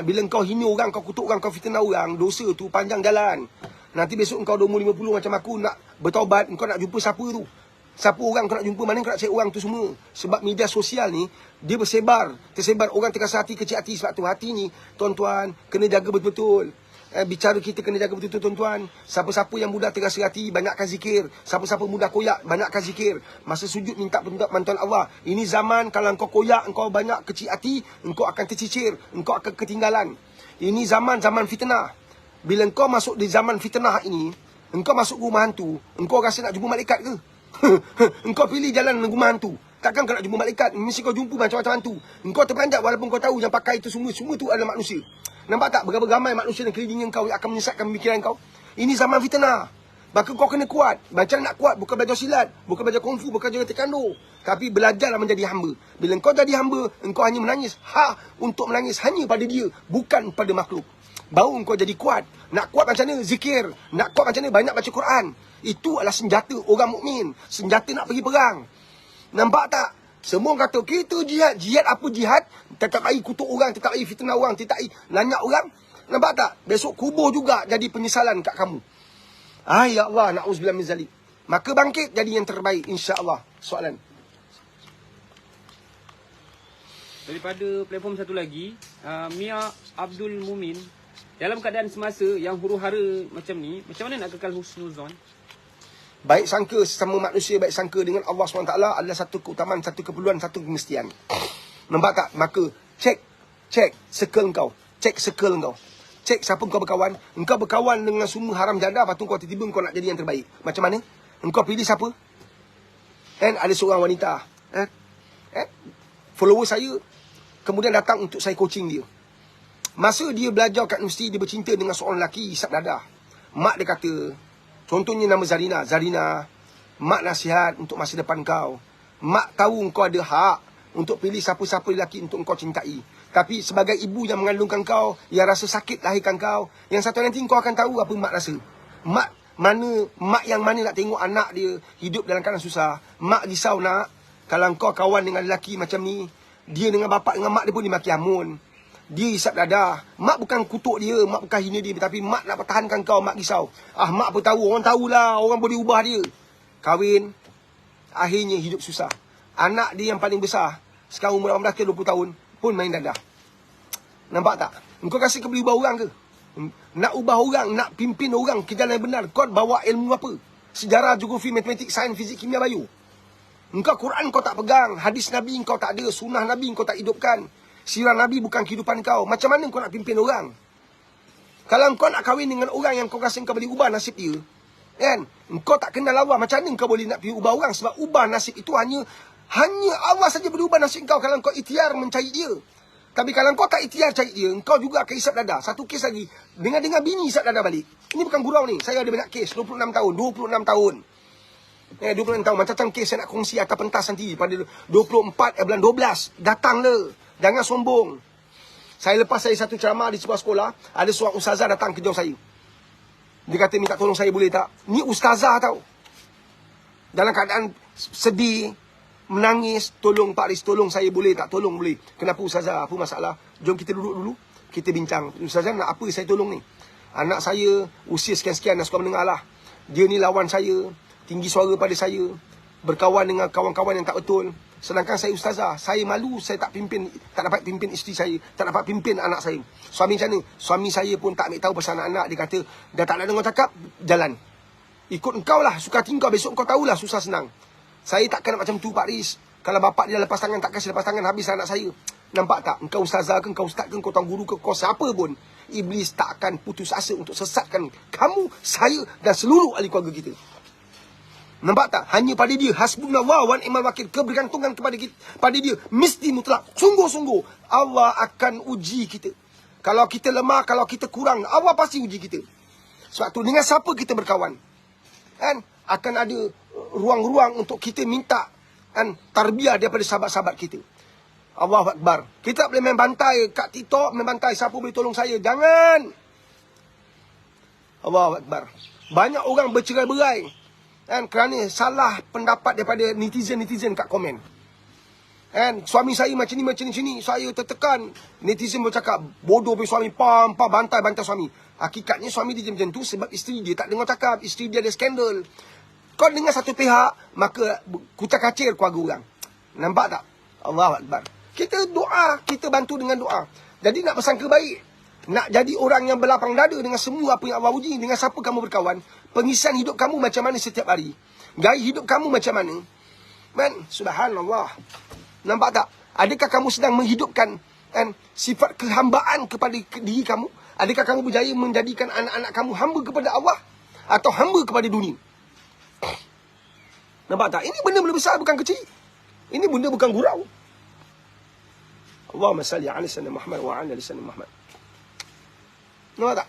Bila kau hina orang, kau kutuk orang, kau fitnah orang, dosa tu panjang jalan. Nanti besok kau dah umur 50 macam aku nak bertaubat, kau nak jumpa siapa tu? Siapa orang kau nak jumpa, mana kau nak cari orang tu semua? Sebab media sosial ni, dia tersebar. Orang terasa hati, kecil hati. Sebab tu hati ni, tuan-tuan, kena jaga betul-betul. Bicara kita kena jaga betul-betul, tuan-tuan. Siapa-siapa yang mudah terasa hati, banyakkan zikir. Siapa-siapa mudah koyak, banyakkan zikir. Masa sujud minta bantuan Allah. Ini zaman kalau engkau koyak, engkau banyak kecil hati, engkau akan tercicir, engkau akan ketinggalan. Ini zaman fitnah. Bila engkau masuk di zaman fitnah ini, engkau masuk rumah hantu, engkau rasa nak jumpa malaikat ke? Engkau pilih jalan rumah hantu. Takkan kau nak jumpa malaikat, mesti kau jumpa macam-macam hantu. Engkau terperanjat walaupun kau tahu yang pakai itu semua tu adalah manusia. Nampak tak berapa ramai manusia yang keliling kau yang akan menyesatkan pemikiran kau? Ini zaman fitnah. Maka kau kena kuat. Macam nak kuat, bukan belajar silat, bukan belajar kungfu, bukan belajar taekwondo, tapi belajarlah menjadi hamba. Bila engkau jadi hamba, engkau hanya menangis. Untuk menangis hanya pada dia, bukan pada makhluk. Baru engkau jadi kuat. Nak kuat macam mana? Zikir. Nak kuat macam mana? Banyak baca Quran. Itu adalah senjata orang mukmin. Senjata nak pergi perang. Nampak tak? Semua kata, kita jihad. Jihad apa jihad? Tetap air kutuk orang, tetap air fitnah orang, tetap air lanyak orang. Nampak tak? Besok kubur juga jadi penyesalan kat kamu. Ya Allah, na'uzubillah min zalik. Maka bangkit jadi yang terbaik, insya-Allah. Soalan. Daripada platform satu lagi, Mia Abdul Mumin, dalam keadaan semasa yang huru-hara macam ni, macam mana nak kekal husnuzon? Baik sangka sesama manusia, baik sangka dengan Allah SWT adalah satu keutamaan, satu keperluan, satu kemestian. Nampak tak? Maka cek circle kau. Cek circle kau. Cek siapa kau berkawan. Engkau berkawan dengan semua haram janda, lepas tu kau tiba-tiba kau nak jadi yang terbaik. Macam mana? Engkau pilih siapa? Ada seorang wanita. Follower saya kemudian datang untuk saya coaching dia. Masa dia belajar kat universiti, dia bercinta dengan seorang lelaki isap dadah. Mak dia kata, contohnya nama Zarina, mak nasihat untuk masa depan kau. Mak tahu kau ada hak untuk pilih siapa-siapa lelaki untuk kau cintai. Tapi sebagai ibu yang mengandungkan kau, yang rasa sakit lahirkan kau, yang satu nanti kau akan tahu apa mak rasa. mak yang mana nak tengok anak dia hidup dalam keadaan susah. Mak risau nak. Kalau kau kawan dengan lelaki macam ni, dia dengan bapak dengan mak dia pun dimaki hamun. Dia hisap dadah. Mak bukan kutuk dia, mak bukan hina dia, tapi mak nak pertahankan kau, mak risau. Mak pun tahu, orang tahulah, orang boleh ubah dia. Kahwin, akhirnya hidup susah. Anak dia yang paling besar, sekarang umur 18 ke 20 tahun, pun main dadah. Nampak tak? Engkau kasih kau boleh ubah orang ke? Nak ubah orang, nak pimpin orang ke jalan yang benar, kau bawa ilmu apa? Sejarah, geografi, matematik, sains, fizik, kimia, bio. Engkau Quran kau tak pegang, hadis Nabi kau tak ada, sunnah Nabi kau tak hidupkan. Sirah Nabi bukan kehidupan kau. Macam mana kau nak pimpin orang? Kalau kau nak kahwin dengan orang yang kau rasa kau boleh ubah nasib dia, kan? Kau tak kenal Allah, macam mana kau boleh nak pergi ubah orang? Sebab ubah nasib itu hanya Allah saja boleh ubah nasib kau kalau kau ikhtiar mencari dia. Tapi kalau kau tak ikhtiar cari dia, kau juga akan hisap dadah. Satu kes lagi, dengan bini hisap dadah balik. Ini bukan gurau ni. Saya ada banyak kes, 26 tahun. 26 tahun. Macam kes saya nak kongsi atas pentas nanti. Pada 24 bulan 12. Datang le. Jangan sombong. Saya lepas saya satu ceramah di sebuah sekolah, ada seorang ustazah datang kejauh saya. Dia kata minta tolong saya boleh tak? Ni ustazah tau. Dalam keadaan sedih, menangis, tolong Pak Riz, tolong saya boleh tak? Tolong boleh. Kenapa ustazah? Apa masalah? Jom kita duduk dulu. Kita bincang. Ustazah nak apa saya tolong ni? Anak saya usia sekian-sekian dah sekolah menengah lah. Dia ni lawan saya. Tinggi suara pada saya. Berkawan dengan kawan-kawan yang tak betul. Sedangkan saya ustazah. Saya malu saya tak dapat pimpin isteri saya. Tak dapat pimpin anak saya. Suami macam ni? Suami saya pun tak ambil tahu pasal anak-anak. Dia kata, dah tak nak dengar cakap, jalan. Ikut engkau lah, suka hati engkau. Besok engkau tahulah susah senang. Saya takkan nak macam tu Pak Riz. Kalau bapak dia lepas tangan, tak kasih lepas tangan, habis anak saya. Nampak tak? Engkau ustazah ke, engkau ustaz ke, engkau tuan guru ke, kau siapa pun. Iblis tak akan putus asa untuk sesatkan kamu, saya dan seluruh ahli keluarga kita. Nampak tak? Hanya pada dia. Hasbunallah wa ni'mal wakil. Kebergantungan pada dia. Mesti mutlak. Sungguh-sungguh. Allah akan uji kita. Kalau kita lemah, kalau kita kurang, Allah pasti uji kita. Sebab tu dengan siapa kita berkawan? Kan? Akan ada ruang-ruang untuk kita minta tarbiyah daripada sahabat-sahabat kita. Allahu Akbar. Kita tak boleh main bantai kat TikTok, main bantai siapa boleh tolong saya. Jangan. Allahu Akbar. Banyak orang bercerai-berai kerana salah pendapat daripada netizen-netizen kat komen. Suami saya macam ni, saya tertekan. Netizen bercakap, bodoh pergi suami, bantai suami. Hakikatnya suami dia macam tu sebab isteri dia tak dengar cakap, isteri dia ada skandal. Kau dengar satu pihak, maka kucak-kacir keluarga orang. Nampak tak? Allahu Akbar. Kita doa, kita bantu dengan doa. Jadi nak bersangka baik, nak jadi orang yang berlapang dada dengan semua apa yang Allah uji, dengan siapa kamu berkawan, pengisian hidup kamu macam mana setiap hari, gaya hidup kamu macam mana. Subhanallah. Nampak tak? Adakah kamu sedang menghidupkan sifat kehambaan kepada diri kamu? Adakah kamu berjaya menjadikan anak-anak kamu hamba kepada Allah atau hamba kepada dunia? Nampak tak? Ini benda besar, bukan kecil. Ini benda bukan gurau. Allahumma salli ala sayyidina Muhammad wa ala sayyidina Muhammad. Nampak tak?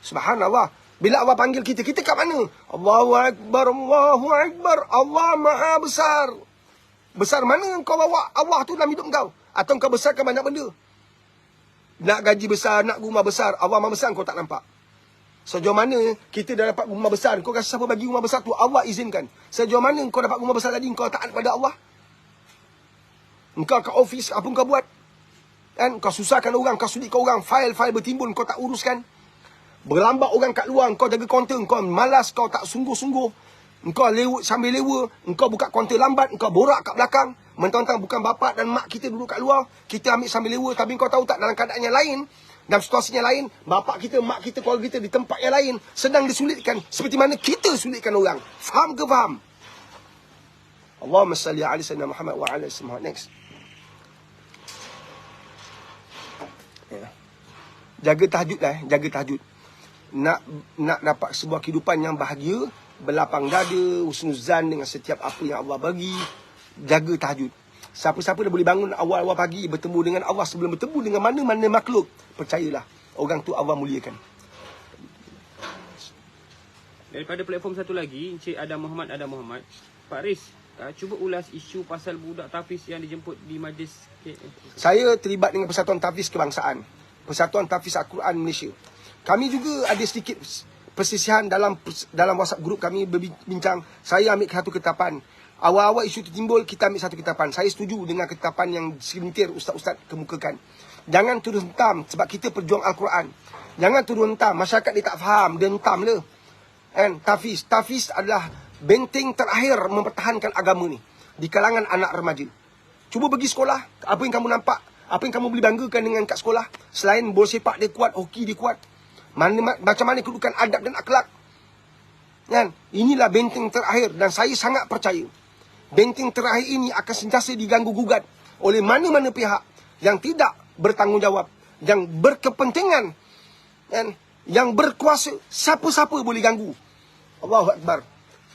Subhanallah. Bila Allah panggil kita, kita kat mana? Allahu Akbar, Allahu Akbar. Allah Maha Besar. Besar mana kau bawa Allah tu dalam hidup kau? Atau kau besarkan banyak benda? Nak gaji besar, nak rumah besar. Allah Maha Besar kau tak nampak. Sejauh mana kita dah dapat rumah besar, kau rasa siapa bagi rumah besar tu? Allah izinkan. Sejauh mana kau dapat rumah besar tadi, kau taat pada Allah? Engkau kat office, apa kau buat? Kau susahkan orang, kau sulitkan orang, fail-fail bertimbun, kau tak uruskan. Berlambat orang kat luar, kau jaga kaunter, kau malas, kau tak sungguh-sungguh. Engkau sambil lewa, engkau buka kaunter lambat, engkau borak kat belakang. Mentang-mentang bukan bapak dan mak kita duduk kat luar, kita ambil sambil lewa. Tapi kau tahu tak, dalam keadaan yang lain, dalam situasi yang lain, bapak kita, mak kita, keluarga kita di tempat yang lain sedang disulitkan seperti mana kita sulitkan orang. Faham ke faham? Allahumma salli ala sayyidina Muhammad wa ala sayyidina Muhammad. Next. Jaga tahajud lah, jaga tahajud. Nak dapat sebuah kehidupan yang bahagia, berlapang dada, husnuzan dengan setiap apa yang Allah bagi. Jaga tahajud. Siapa-siapa dah boleh bangun awal-awal pagi, bertemu dengan Allah sebelum bertemu dengan mana-mana makhluk, percayalah, orang tu Allah muliakan. Daripada platform satu lagi, Encik Adam Muhammad. Pak Riz, cuba ulas isu pasal budak Tafiz yang dijemput di majlis. Saya terlibat dengan Persatuan Tafiz Kebangsaan, Persatuan Tafiz Al-Quran Malaysia. Kami juga ada sedikit persisihan dalam WhatsApp grup kami berbincang. Saya ambil satu ketetapan. Awal-awal isu itu timbul, kita ambil satu ketetapan. Saya setuju dengan ketetapan yang segelintir ustaz-ustaz kemukakan. Jangan turun hentam sebab kita perjuang Al-Quran. Jangan turun hentam. Masyarakat dia tak faham, dia hentam le. And Tafiz adalah benteng terakhir mempertahankan agama ni di kalangan anak remaja. Cuba pergi sekolah, apa yang kamu nampak, apa yang kamu boleh banggakan dengan kat sekolah selain bola sepak dia kuat, hoki dia kuat. Macam mana kedudukan adab dan akhlak. Kan? Inilah benteng terakhir dan saya sangat percaya benteng terakhir ini akan sentiasa diganggu gugat oleh mana-mana pihak yang tidak bertanggungjawab, yang berkepentingan, kan? Yang berkuasa. Siapa-siapa boleh ganggu. Allahu Akbar.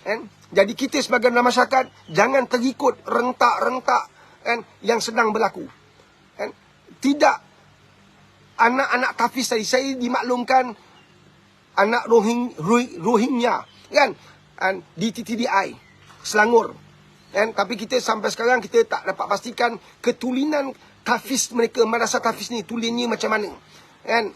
Kan? Jadi kita sebagai masyarakat jangan terikut rentak-rentak, kan, yang sedang berlaku. Kan? Tidak. Anak-anak Tafiz tadi, saya dimaklumkan anak Rohingya, kan, di TTDI Selangor. Kan? Tapi kita sampai sekarang kita tak dapat pastikan ketulinan Tafiz mereka, madrasah Tafiz ni tulinnya macam mana. Kan?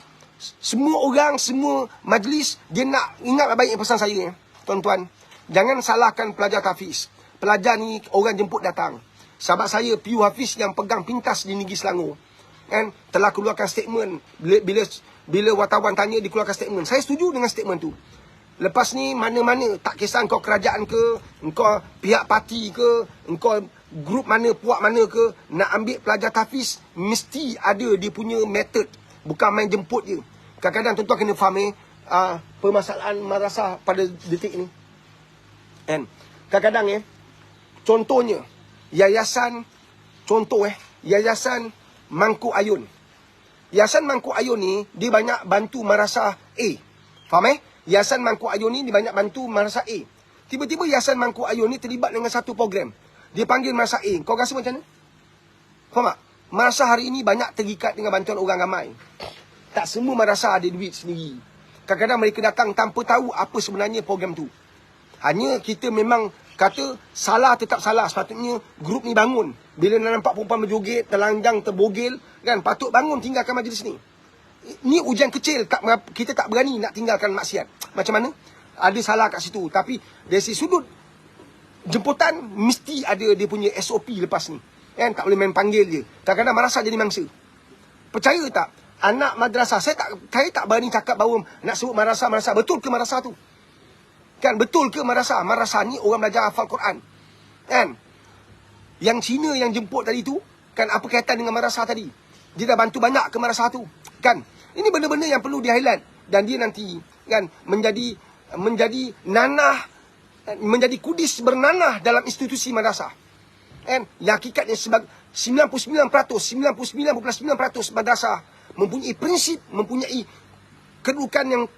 Semua orang, semua majlis dia nak ingat baik pesan saya, tuan-tuan. Jangan salahkan pelajar Tafiz. Pelajar ni orang jemput datang. Sahabat saya Piu Hafiz yang pegang pintas di Negeri Selangor, kan, telah keluarkan statement. Bila wartawan tanya, dia keluarkan statement. Saya setuju dengan statement tu. Lepas ni mana-mana, tak kisah engkau kerajaan ke, engkau pihak parti ke, engkau grup mana, puak mana ke, nak ambil pelajar Tafiz, mesti ada dia punya method. Bukan main jemput je. Kadang-kadang tuan-tuan kena faham permasalahan madrasah pada detik ni. And kadang-kadang contohnya yayasan, yayasan Mangkuk Ayun. Yayasan Mangkuk Ayun ni dia banyak bantu madrasah A. Faham Yayasan Mangkuk Ayun ni dia banyak bantu madrasah A. Tiba-tiba Yayasan Mangkuk Ayun ni terlibat dengan satu program. Dia panggil madrasah A. Kau rasa macam mana? Faham tak? Madrasah hari ini banyak terikat dengan bantuan orang ramai. Tak semua madrasah ada duit sendiri. Kadang-kadang mereka datang tanpa tahu apa sebenarnya program tu. Hanya kita memang kata salah tetap salah. Sepatutnya grup ni bangun. Bila nampak perempuan berjoget, telanjang, terbogel, kan, patut bangun tinggalkan majlis ni. Ni ujian kecil. Kita tak berani nak tinggalkan maksiat. Macam mana? Ada salah kat situ. Tapi dari sudut jemputan, mesti ada dia punya SOP lepas ni. Kan, tak boleh main panggil je. Kadang-kadang madrasah jadi mangsa. Percaya tak? Anak madrasah, saya tak berani cakap bahawa nak sebut madrasah. Betul ke madrasah tu? Kan, betul ke madrasah? Madrasah ni orang belajar hafal Quran. Kan? Yang Cina yang jemput tadi tu, kan, apa kaitan dengan madrasah tadi? Dia dah bantu banyak ke madrasah tu. Kan? Ini benda-benda yang perlu di-highlight. Dan dia nanti, kan, menjadi nanah, menjadi kudis bernanah dalam institusi madrasah. Kan? Yang hakikatnya sebagai 99.9% madrasah mempunyai prinsip, mempunyai kedudukan yang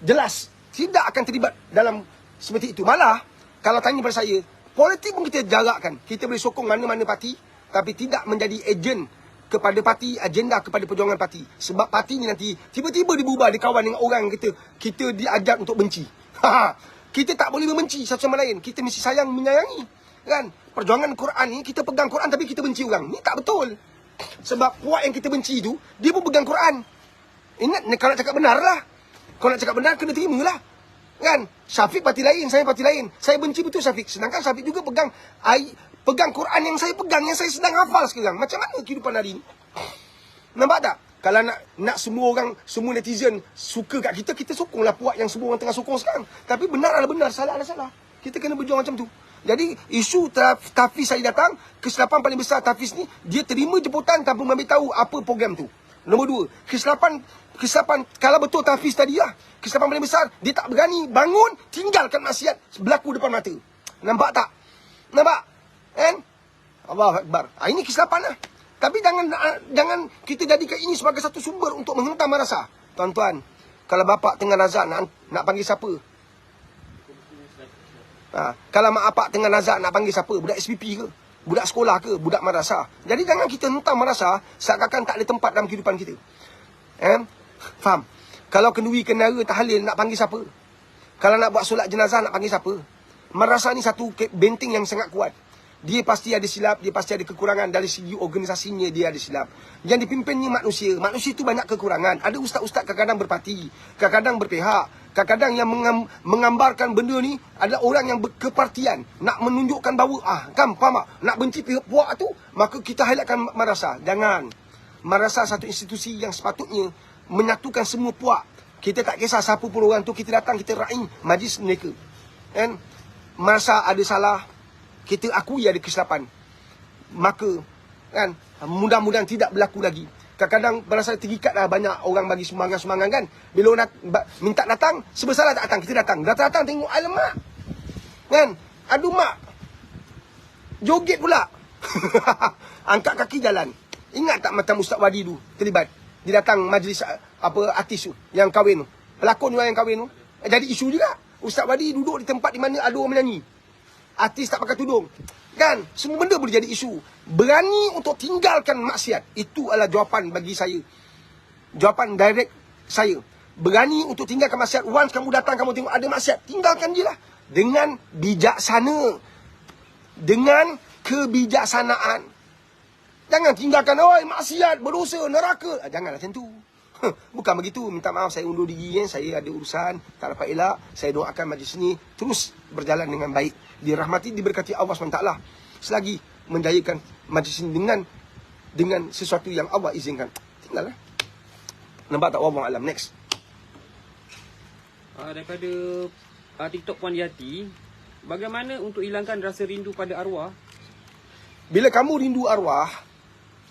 jelas. Tidak akan terlibat dalam seperti itu. Malah, kalau tanya pada saya, politik pun kita jarakkan. Kita boleh sokong mana-mana parti, tapi tidak menjadi ejen kepada parti, agenda kepada perjuangan parti. Sebab parti ni nanti tiba-tiba dia berubah, dia kawan dengan orang kita diajar untuk benci. Kita tak boleh membenci satu sama lain. Kita mesti sayang, menyayangi. Kan? Perjuangan Quran ni, kita pegang Quran tapi kita benci orang. Ni tak betul. Sebab puak yang kita benci tu, dia pun pegang Quran. Ingat, kalau nak cakap benar lah. Kalau nak cakap benar, kena terima lah. Kan? Syafiq parti lain, saya parti lain. Saya benci betul Syafiq. Sedangkan Syafiq juga pegang Quran yang saya pegang, yang saya sedang hafal sekarang. Macam mana kehidupan hari ni? Nampak tak? Kalau nak semua orang, semua netizen suka kat kita, kita sokonglah puak yang semua orang tengah sokong sekarang. Tapi benar adalah benar, salah adalah salah. Kita kena berjuang macam tu. Jadi isu Tafiz saya datang, kesilapan paling besar Tafiz ni, dia terima jemputan tanpa memberitahu apa program tu. Nombor dua, kesilapan kalau betul Tafiz tadi lah, kesilapan paling besar, dia tak berani bangun, tinggalkan maksiat berlaku depan mata. Nampak tak? Nampak? Kan? Allahu Akbar. Ini kesilapan lah. Tapi jangan kita jadikan ini sebagai satu sumber untuk menghentam madrasah. Tuan-tuan, kalau bapak tengah nazak nak panggil siapa? Kalau mak apak tengah nazak nak panggil siapa? Budak SPP ke? Budak sekolah ke? Budak madrasah? Jadi jangan kita hentam madrasah seakan-akan tak ada tempat dalam kehidupan kita. Faham? Kalau kenduri kenara tahlil nak panggil siapa? Kalau nak buat solat jenazah nak panggil siapa? Madrasah ni satu benteng yang sangat kuat. Dia pasti ada silap, dia pasti ada kekurangan. Dari segi organisasinya dia ada silap. Yang dipimpinnya manusia. Manusia itu banyak kekurangan. Ada ustaz-ustaz kadang-kadang berparti, kadang-kadang berpihak, Kadang-kadang yang menggambarkan benda ni adalah orang yang berkepartian, nak menunjukkan bahawa kan faham tak? Nak benci pihak puak tu, maka kita highlightkan madrasah. Jangan. Madrasah satu institusi yang sepatutnya menyatukan semua puak. Kita tak kisah siapa pun orang tu, kita datang, kita raih majlis mereka. Kan? Masa ada salah, kita akui ada kesilapan. Maka kan, mudah-mudahan tidak berlaku lagi. Kadang-kadang berasa terikat dah banyak orang bagi sumbangan-sumbangan kan. Bila orang minta datang, sebesalah tak datang, kita datang. Datang-datang tengok, alamak. Kan? Aduh mak. Joget pula. Angkat kaki jalan. Ingat tak macam Ustaz Wadi tu terlibat? Dia datang majlis artis tu yang kahwin tu. Pelakon juga yang kahwin tu. Jadi isu juga. Ustaz Wadi duduk di tempat di mana ada orang menyanyi. Artis tak pakai tudung. Kan? Semua benda boleh jadi isu. Berani untuk tinggalkan maksiat. Itu adalah jawapan bagi saya. Jawapan direct saya. Berani untuk tinggalkan maksiat. Once kamu datang, kamu tengok ada maksiat, tinggalkan je lah. Dengan bijaksana. Dengan kebijaksanaan. Jangan tinggalkan, oi maksiat, berdosa, neraka. Janganlah macam tu. Bukan begitu. Minta maaf, saya undur diri. Saya ada urusan, tak dapat elak. Saya doakan majlis ni terus berjalan dengan baik. Dirahmati, diberkati Allah SWT. Selagi menjayakan majlis ini dengan sesuatu yang Allah izinkan. Tinggallah. Nampak tak? Wallahu alam. Next. Daripada TikTok Puan Yati, bagaimana untuk hilangkan rasa rindu pada arwah? Bila kamu rindu arwah,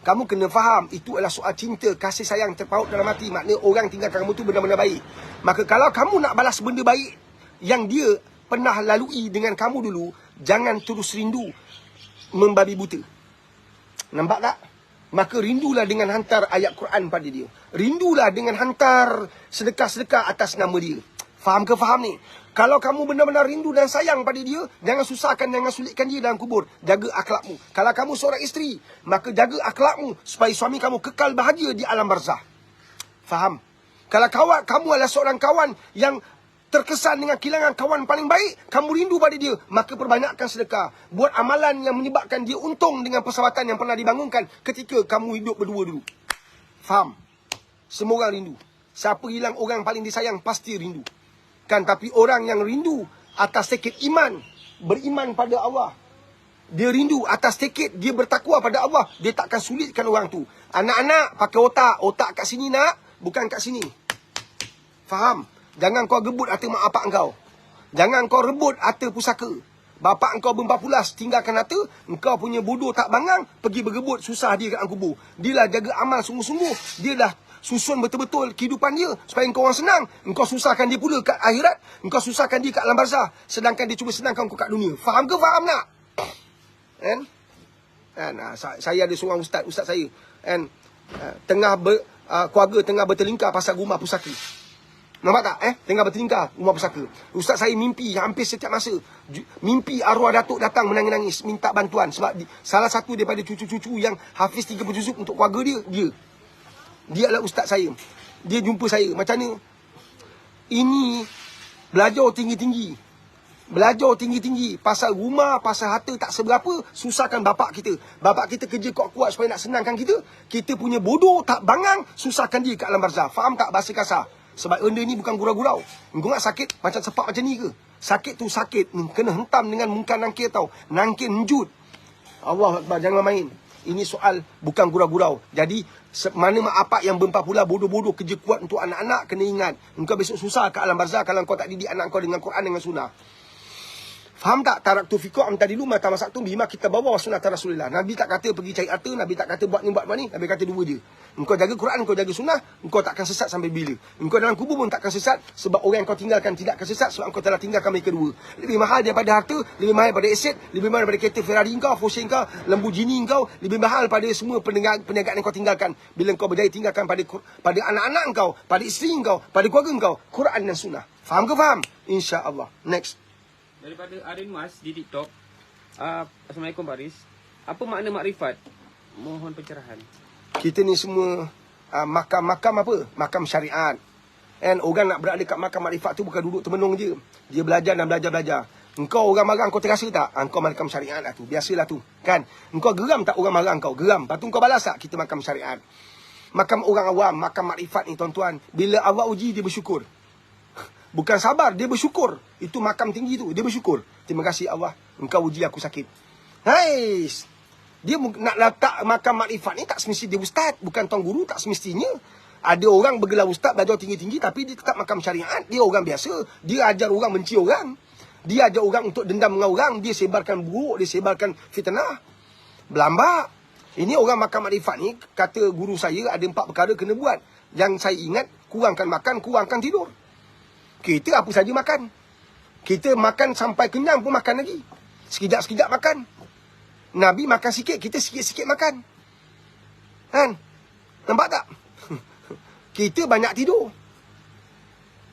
kamu kena faham itu adalah soal cinta, kasih sayang terpaut dalam hati. Maknanya orang tinggalkan kamu tu benar-benar baik. Maka kalau kamu nak balas benda baik yang dia pernah lalui dengan kamu dulu, jangan terus rindu membabi buta. Nampak tak? Maka rindulah dengan hantar ayat Quran pada dia. Rindulah dengan hantar sedekah-sedekah atas nama dia. Faham ke faham ni? Kalau kamu benar-benar rindu dan sayang pada dia, jangan susahkan, jangan sulitkan dia dalam kubur. Jaga akhlakmu. Kalau kamu seorang isteri, maka jaga akhlakmu supaya suami kamu kekal bahagia di alam barzah. Faham? Kalau kamu adalah seorang kawan yang terkesan dengan kehilangan kawan paling baik, kamu rindu pada dia, maka perbanyakkan sedekah. Buat amalan yang menyebabkan dia untung dengan persahabatan yang pernah dibangunkan ketika kamu hidup berdua dulu. Faham? Semua orang rindu. Siapa hilang orang paling disayang, pasti rindu. Kan, tapi orang yang rindu atas tekad iman, beriman pada Allah, dia rindu atas tekad dia bertakwa pada Allah, dia takkan sulitkan orang tu. Anak-anak pakai otak kat sini nak, bukan kat sini. Faham? Jangan kau gebut harta mak bapak kau. Jangan kau rebut harta pusaka. Bapak kau ber-40, tinggalkan harta, engkau punya bodoh tak bangang, pergi bergebut, susah dia kat kubur. Dia lah jaga amal sungguh-sungguh. Dia dah susun betul-betul kehidupan dia supaya engkau orang senang. Engkau susahkan dia pula kat akhirat, engkau susahkan dia kat alam barzah, sedangkan dia cuba senangkan engkau kat dunia. Faham ke faham tak? Kan? Saya ada seorang ustaz saya, kan? Keluarga tengah bertelingkar pasal rumah pusaka. Nampak tak? Tengah bertelingkar rumah pusaka. Ustaz saya mimpi hampir setiap masa. Mimpi arwah datuk datang menangis-nangis minta bantuan. Sebab salah satu daripada cucu-cucu yang hafiz 30 juzuk untuk keluarga dia. Dia adalah ustaz saya. Dia jumpa saya. Macam mana? Ini belajar tinggi-tinggi. Belajar tinggi-tinggi. Pasal rumah, pasal harta tak seberapa, susahkan bapak kita. Bapak kita kerja kuat-kuat supaya nak senangkan kita. Kita punya bodoh tak bangang, susahkan dia kat alam barzah. Faham tak bahasa kasar? Sebab benda ni bukan gurau-gurau. Engkau nak sakit macam sepak macam ni ke? Sakit tu sakit. Kena hentam dengan mungkar nangkir tau. Nangkir njut. Allah Akbar, jangan main. Ini soal bukan gurau-gurau. Jadi, mana mak apak yang ber-40 bodoh-bodoh kerja kuat untuk anak-anak, kena ingat. Engkau besok susah kat alam barzah kalau kau tak didik anak kau dengan Quran, dengan sunnah. Faham tak? Taraktu fikum amtadilu mata masaktum bima, kita bawa sunnah Rasulullah. Nabi tak kata pergi cari harta, Nabi tak kata buat ni buat ni. Nabi kata dua je. Engkau jaga Quran, engkau jaga sunnah, engkau takkan sesat sampai bila. Engkau dalam kubur pun takkan sesat sebab orang yang kau tinggalkan tidak akan sesat sebab engkau telah tinggalkan mereka dua. Lebih mahal daripada harta, lebih mahal daripada aset, lebih mahal daripada kereta Ferrari kau, Porsche kau, Lamborghini kau, lebih mahal pada semua perniagaan yang kau tinggalkan. Bila engkau berjaya tinggalkan pada anak-anak kau, pada isteri kau, pada keluarga kau, Quran dan sunnah. Faham ke faham? Insya-Allah. Next. Daripada Arin Mas di TikTok. Assalamualaikum Baris. Apa makna makrifat? Mohon pencerahan. Kita ni semua makam apa? Makam syariat. And orang nak berada kat makam makrifat tu bukan duduk termenung je. Dia belajar dan belajar. Engkau orang marah kau terasa tak? Engkau makam syariat lah tu. Biasalah tu. Kan? Engkau geram tak orang marah kau? Geram. Lepas tu kau balas tak? Kita makam syariat. Makam orang awam, makam makrifat ni tuan-tuan. Bila Allah uji dia bersyukur. Bukan sabar, dia bersyukur. Itu makam tinggi tu, dia bersyukur. Terima kasih Allah, engkau uji aku sakit. Nice. Dia nak letak makam makrifat ni tak semestinya dia ustaz, bukan tuan guru, tak semestinya. Ada orang bergelar ustaz, belajar tinggi-tinggi, tapi dia tetap makam syariat. Dia orang biasa. Dia ajar orang benci orang. Dia ajar orang untuk dendam dengan orang. Dia sebarkan buruk, dia sebarkan fitnah. Berlambak. Ini orang makam makrifat ni, kata guru saya, ada 4 perkara kena buat. Yang saya ingat, kurangkan makan, kurangkan tidur. Kita apa saja makan. Kita makan sampai kenyang pun makan lagi. Sekejap-sekejap makan. Nabi makan sikit, kita sikit-sikit makan. Kan? Nampak tak? Kita banyak tidur.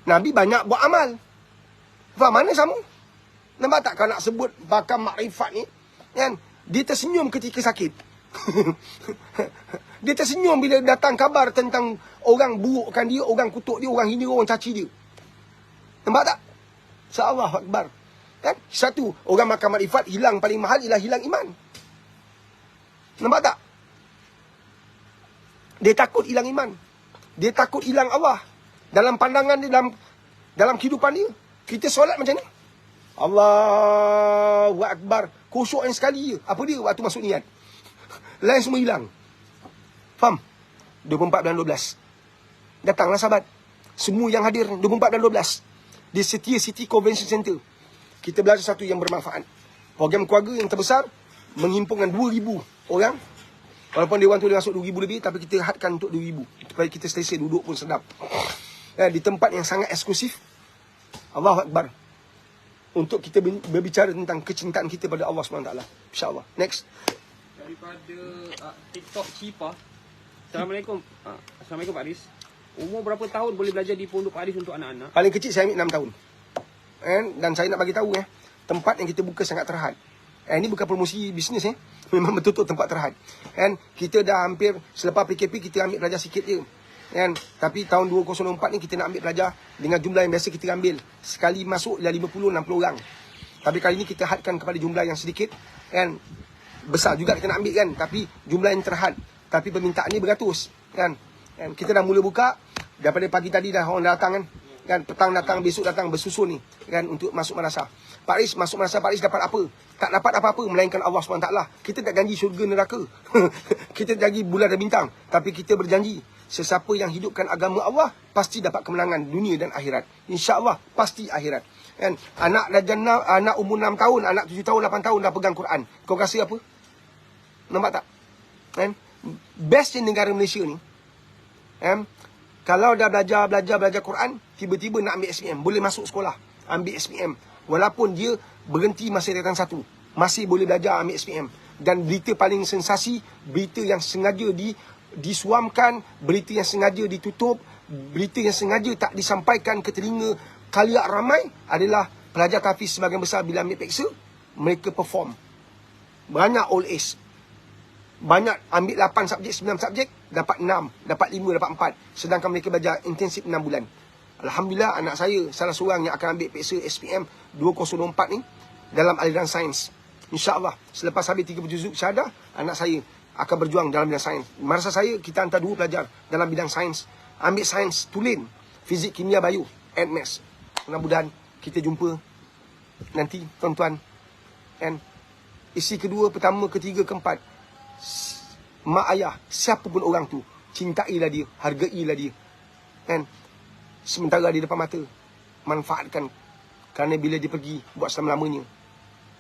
Nabi banyak buat amal. Faham mana sama? Nampak tak kalau nak sebut bakal makrifat ni? Kan? Dia tersenyum ketika sakit. Dia tersenyum bila datang kabar tentang orang burukkan dia, orang kutuk dia, orang hina, orang caci dia. Nampak tak? Allahu Akbar. Kan? Satu, orang makan makrifat hilang paling mahal ialah hilang iman. Nampak tak? Dia takut hilang iman. Dia takut hilang Allah. Dalam pandangan dia, dalam kehidupan dia. Kita solat macam ni. Allahu Akbar. Khusyuk yang sekali je. Apa dia waktu masuk niat? Lain semua hilang. Faham? 24 bulan 12. Datanglah sahabat. Semua yang hadir 24 bulan 12. Di Setia City Convention Center. Kita belajar satu yang bermanfaat. Program keluarga yang terbesar menghimpunkan 2,000 orang. Walaupun dewan tu dia masuk 2,000 lebih, tapi kita hadkan untuk 2,000. Supaya kita selesa duduk pun sedap. Di tempat yang sangat eksklusif. Allahu Akbar. Untuk kita berbicara tentang kecintaan kita pada Allah SWT. InsyaAllah. Next. Daripada TikTok Cipa. Assalamualaikum. Assalamualaikum Pak Aris. Umur berapa tahun boleh belajar di Pondok Pak Aris untuk anak-anak? Paling kecil saya ambil 6 tahun. Dan saya nak bagi tahu tempat yang kita buka sangat terhad. Ini bukan promosi bisnes Memang betul-betul tempat terhad. Kita dah hampir selepas PKP kita ambil pelajar sikit je. Tapi tahun 2004 ni kita nak ambil pelajar dengan jumlah yang biasa kita ambil. Sekali masuk ialah 50-60 orang. Tapi kali ni kita hadkan kepada jumlah yang sedikit. Besar juga kita nak ambil tapi jumlah yang terhad. Tapi permintaannya beratus. Kita dah mula buka. Daripada pagi tadi dah orang datang petang datang, besok datang bersusun ni untuk masuk madrasah. Pak Aris masuk madrasah, Pak Aris dapat apa? Tak dapat apa-apa melainkan Allah SWT. Kita tak janji syurga neraka. Kita janji bulan dan bintang, tapi kita berjanji sesiapa yang hidupkan agama Allah pasti dapat kemenangan dunia dan akhirat. Insya-Allah pasti akhirat. Anak dah anak umur 6 tahun, anak 7 tahun, 8 tahun dah pegang Quran. Kau rasa apa? Nampak tak? Best di negara Malaysia ni. Kalau dah belajar Quran, tiba-tiba nak ambil SPM, boleh masuk sekolah, ambil SPM. Walaupun dia berhenti masa tingkatan 1, masih boleh belajar ambil SPM. Dan berita paling sensasi, berita yang sengaja disuamkan, berita yang sengaja ditutup, berita yang sengaja tak disampaikan ke telinga khalayak ramai adalah pelajar tahfiz sebahagian besar bila ambil peksa, mereka perform. Banyak all A's. Banyak ambil 8 subjek, 9 subjek, dapat 6, dapat 5, dapat 4. Sedangkan mereka belajar intensif 6 bulan. Alhamdulillah anak saya salah seorang yang akan ambil peksa SPM 2024 ni dalam aliran sains. InsyaAllah selepas habis 30 juzuk syahadah, anak saya akan berjuang dalam bidang sains. Madrasah saya kita hantar 2 pelajar dalam bidang sains. Ambil sains tulen, fizik, kimia, bio and maths. Mudah-mudahan kita jumpa nanti tuan-tuan. Isi kedua, pertama, ketiga, keempat. Mak ayah, siapa pun orang tu, cintailah dia, hargailah dia. Sementara di depan mata, manfaatkan. Kerana bila dia pergi buat selama-lamanya,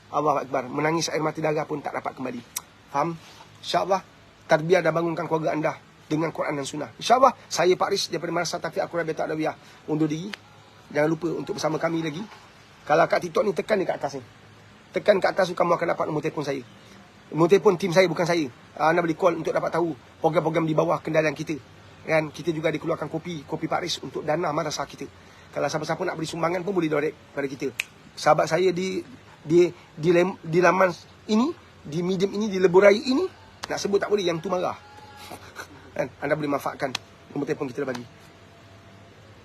Allahu Akbar, menangis air mata darah pun tak dapat kembali. Faham? InsyaAllah tarbiyah dah bangunkan keluarga anda dengan Quran dan Sunnah. InsyaAllah saya Pak Aris daripada Madrasah Tahfiz Al-Quran Adawiyah undur diri. Jangan lupa untuk bersama kami lagi. Kalau kat TikTok ni, tekan dekat atas ni. Tekan kat atas tu kamu akan dapat nombor telefon saya. Nombor telefon tim saya, bukan saya. Anda boleh call untuk dapat tahu program-program di bawah kendalian kita. Kita juga dikeluarkan kopi Pak Aris untuk dana madrasah kita. Kalau siapa-siapa nak beri sumbangan pun boleh direct pada kita. Sahabat saya di laman ini, di medium ini, di leburai ini, nak sebut tak boleh, yang tu marah. Anda boleh manfaatkan nombor telefon kita dah bagi.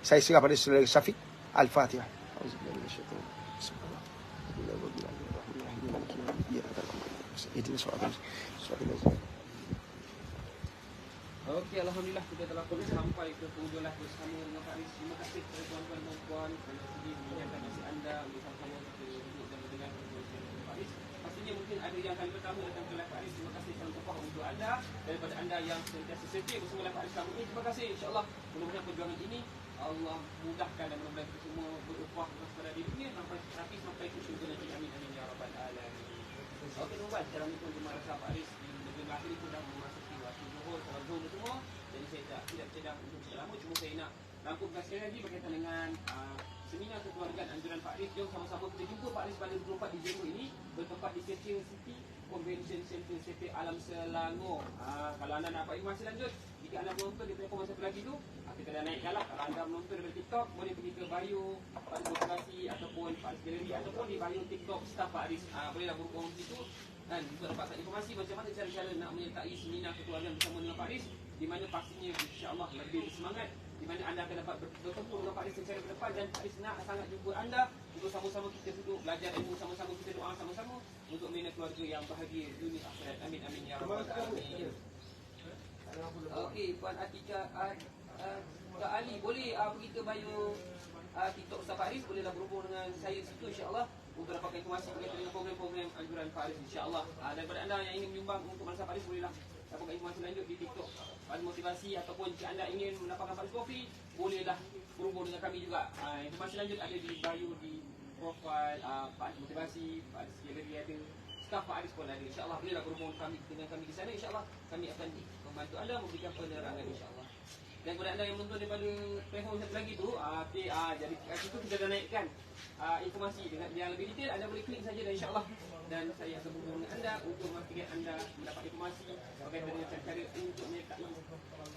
Saya serah pada Saudara Syafiq. Al-Fatihah. Okey, alhamdulillah kita telah pun sampai ke penghujung lah bersama dengan Pak Aris. Terima kasih kepada tuan-tuan dan puan kerana sudi mengingatkan nasi anda untuk sama-sama kita duduk dan mendengar perkongsian Pak Aris. Pastinya mungkin ada yang kali pertama datang ke live Pak Aris. Terima kasih salam tepah untuk anda. Daripada anda yang sentiasa setia bersama live Pak Aris selama ini, terima kasih. InsyaAllah mudah-mudahan perjuangan ini Allah mudahkan dan mudah-mudahan kita semua berupah kepada di dunia sampai ke syurga nanti. Amin amin ya rabbal alamin. Okey tuan-tuan, sekarang ni pun jemaah rasa Pak Aris di negeri Melaka ni pun dah memasuki waktu zuhur, salat zuhur semua. Jadi saya tidak bercedang untuk tidak lama, cuma saya nak rangkumkan sekali lagi berkaitan dengan seminar kekeluargaan anjuran Pak Aris. Jom sama-sama kita jumpa Pak Aris pada 24 Disember ini bertempat di Kertin City Convention Center City Alam Selangor. Kalau anda nak dapat informasi lanjut, jika anda menonton di platform satu lagi tu, kita dah naikkan lah. Kalau anda menonton daripada TikTok, boleh pergi ke bio Pak Aris Motivasi ataupun Pak Aris Gallery ataupun di bio TikTok staff Pak Aris. Bolehlah berhubung di situ dan untuk dapatkan informasi macam mana cara-cara nak menyertai seminar kekeluargaan bersama dengan Pak Aris, di mana pastinya insya-Allah lebih bersemangat, di mana anda akan dapat bertemu dengan Pak Aris secara berdepan dan Pak Aris nak sangat jumpa anda untuk sama-sama kita duduk belajar ilmu sama-sama, kita doa sama-sama untuk membina keluarga yang bahagia dunia akhirat. Amin amin ya rabbal alamin. Okey, Puan Atika Kak Ali boleh pergi ke bio TikTok Ustaz Pak Aris, bolehlah berhubung dengan saya situ insya-Allah untuk dapatkan informasi berkaitan dengan program-program anjuran Pak Aris insya-Allah. Daripada anda yang ingin menyumbang untuk Madrasah Pak Aris, bolehlah dapatkan informasi lanjut di TikTok Pak Aris Motivasi ataupun jika anda ingin mendapatkan Pak Aris Coffee, bolehlah berhubung dengan kami juga. Informasi lanjut ada di bio di profil Pak Aris Motivasi, Pak Aris Gallery ada, staf Pak Aris pun ada. InsyaAllah bolehlah berhubung dengan kami di sana. InsyaAllah kami akan membantu anda memberikan penerangan insyaAllah. Dan kepada anda yang menonton daripada platform satu lagi tu, jadi kat situ kita dah naikkan informasi dengan yang lebih detail. Anda boleh klik saja dan insyaAllah dan saya akan berhubung dengan anda untuk memastikan anda mendapat informasi berkaitan dengan cara-cara untuk menyertai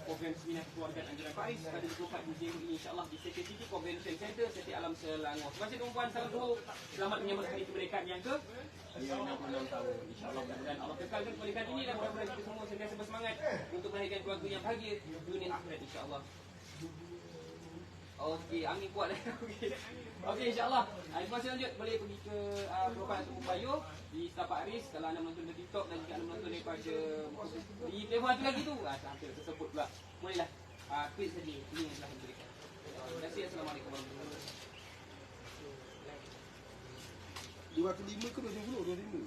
program seminar kekeluargaan anjuran Pak Aris pada 24 Disember ini insyaAllah di Kertin City Convention Center Siti Alam Selangor. Terima kasih tuan-tuan, salam zuhur. Selamat menyambut hari kemerdekaan yang ke 66 tahun. InsyaAllah mudah-mudahan Allah kekalkan kemerdekaan ini dan mudah-mudahan kita semua sentiasa bersemangat untuk melahirkan keluarga yang bahagia dunia akhirat insyaAllah. Okey, amin kuat dah. Okey, insyaAllah. Informasi lanjut boleh pergi ke profil atau bio di Staff Pak Aris. Kalau anda menonton di TikTok dan jika anda menonton daripada di platform tu lagi tu, sampai tersebut pula. Bolehlah klik saja link yang telah diberikan. Terima kasih. Assalamualaikum warahmatullahi wabarakatuh. 205 ke 20? 25?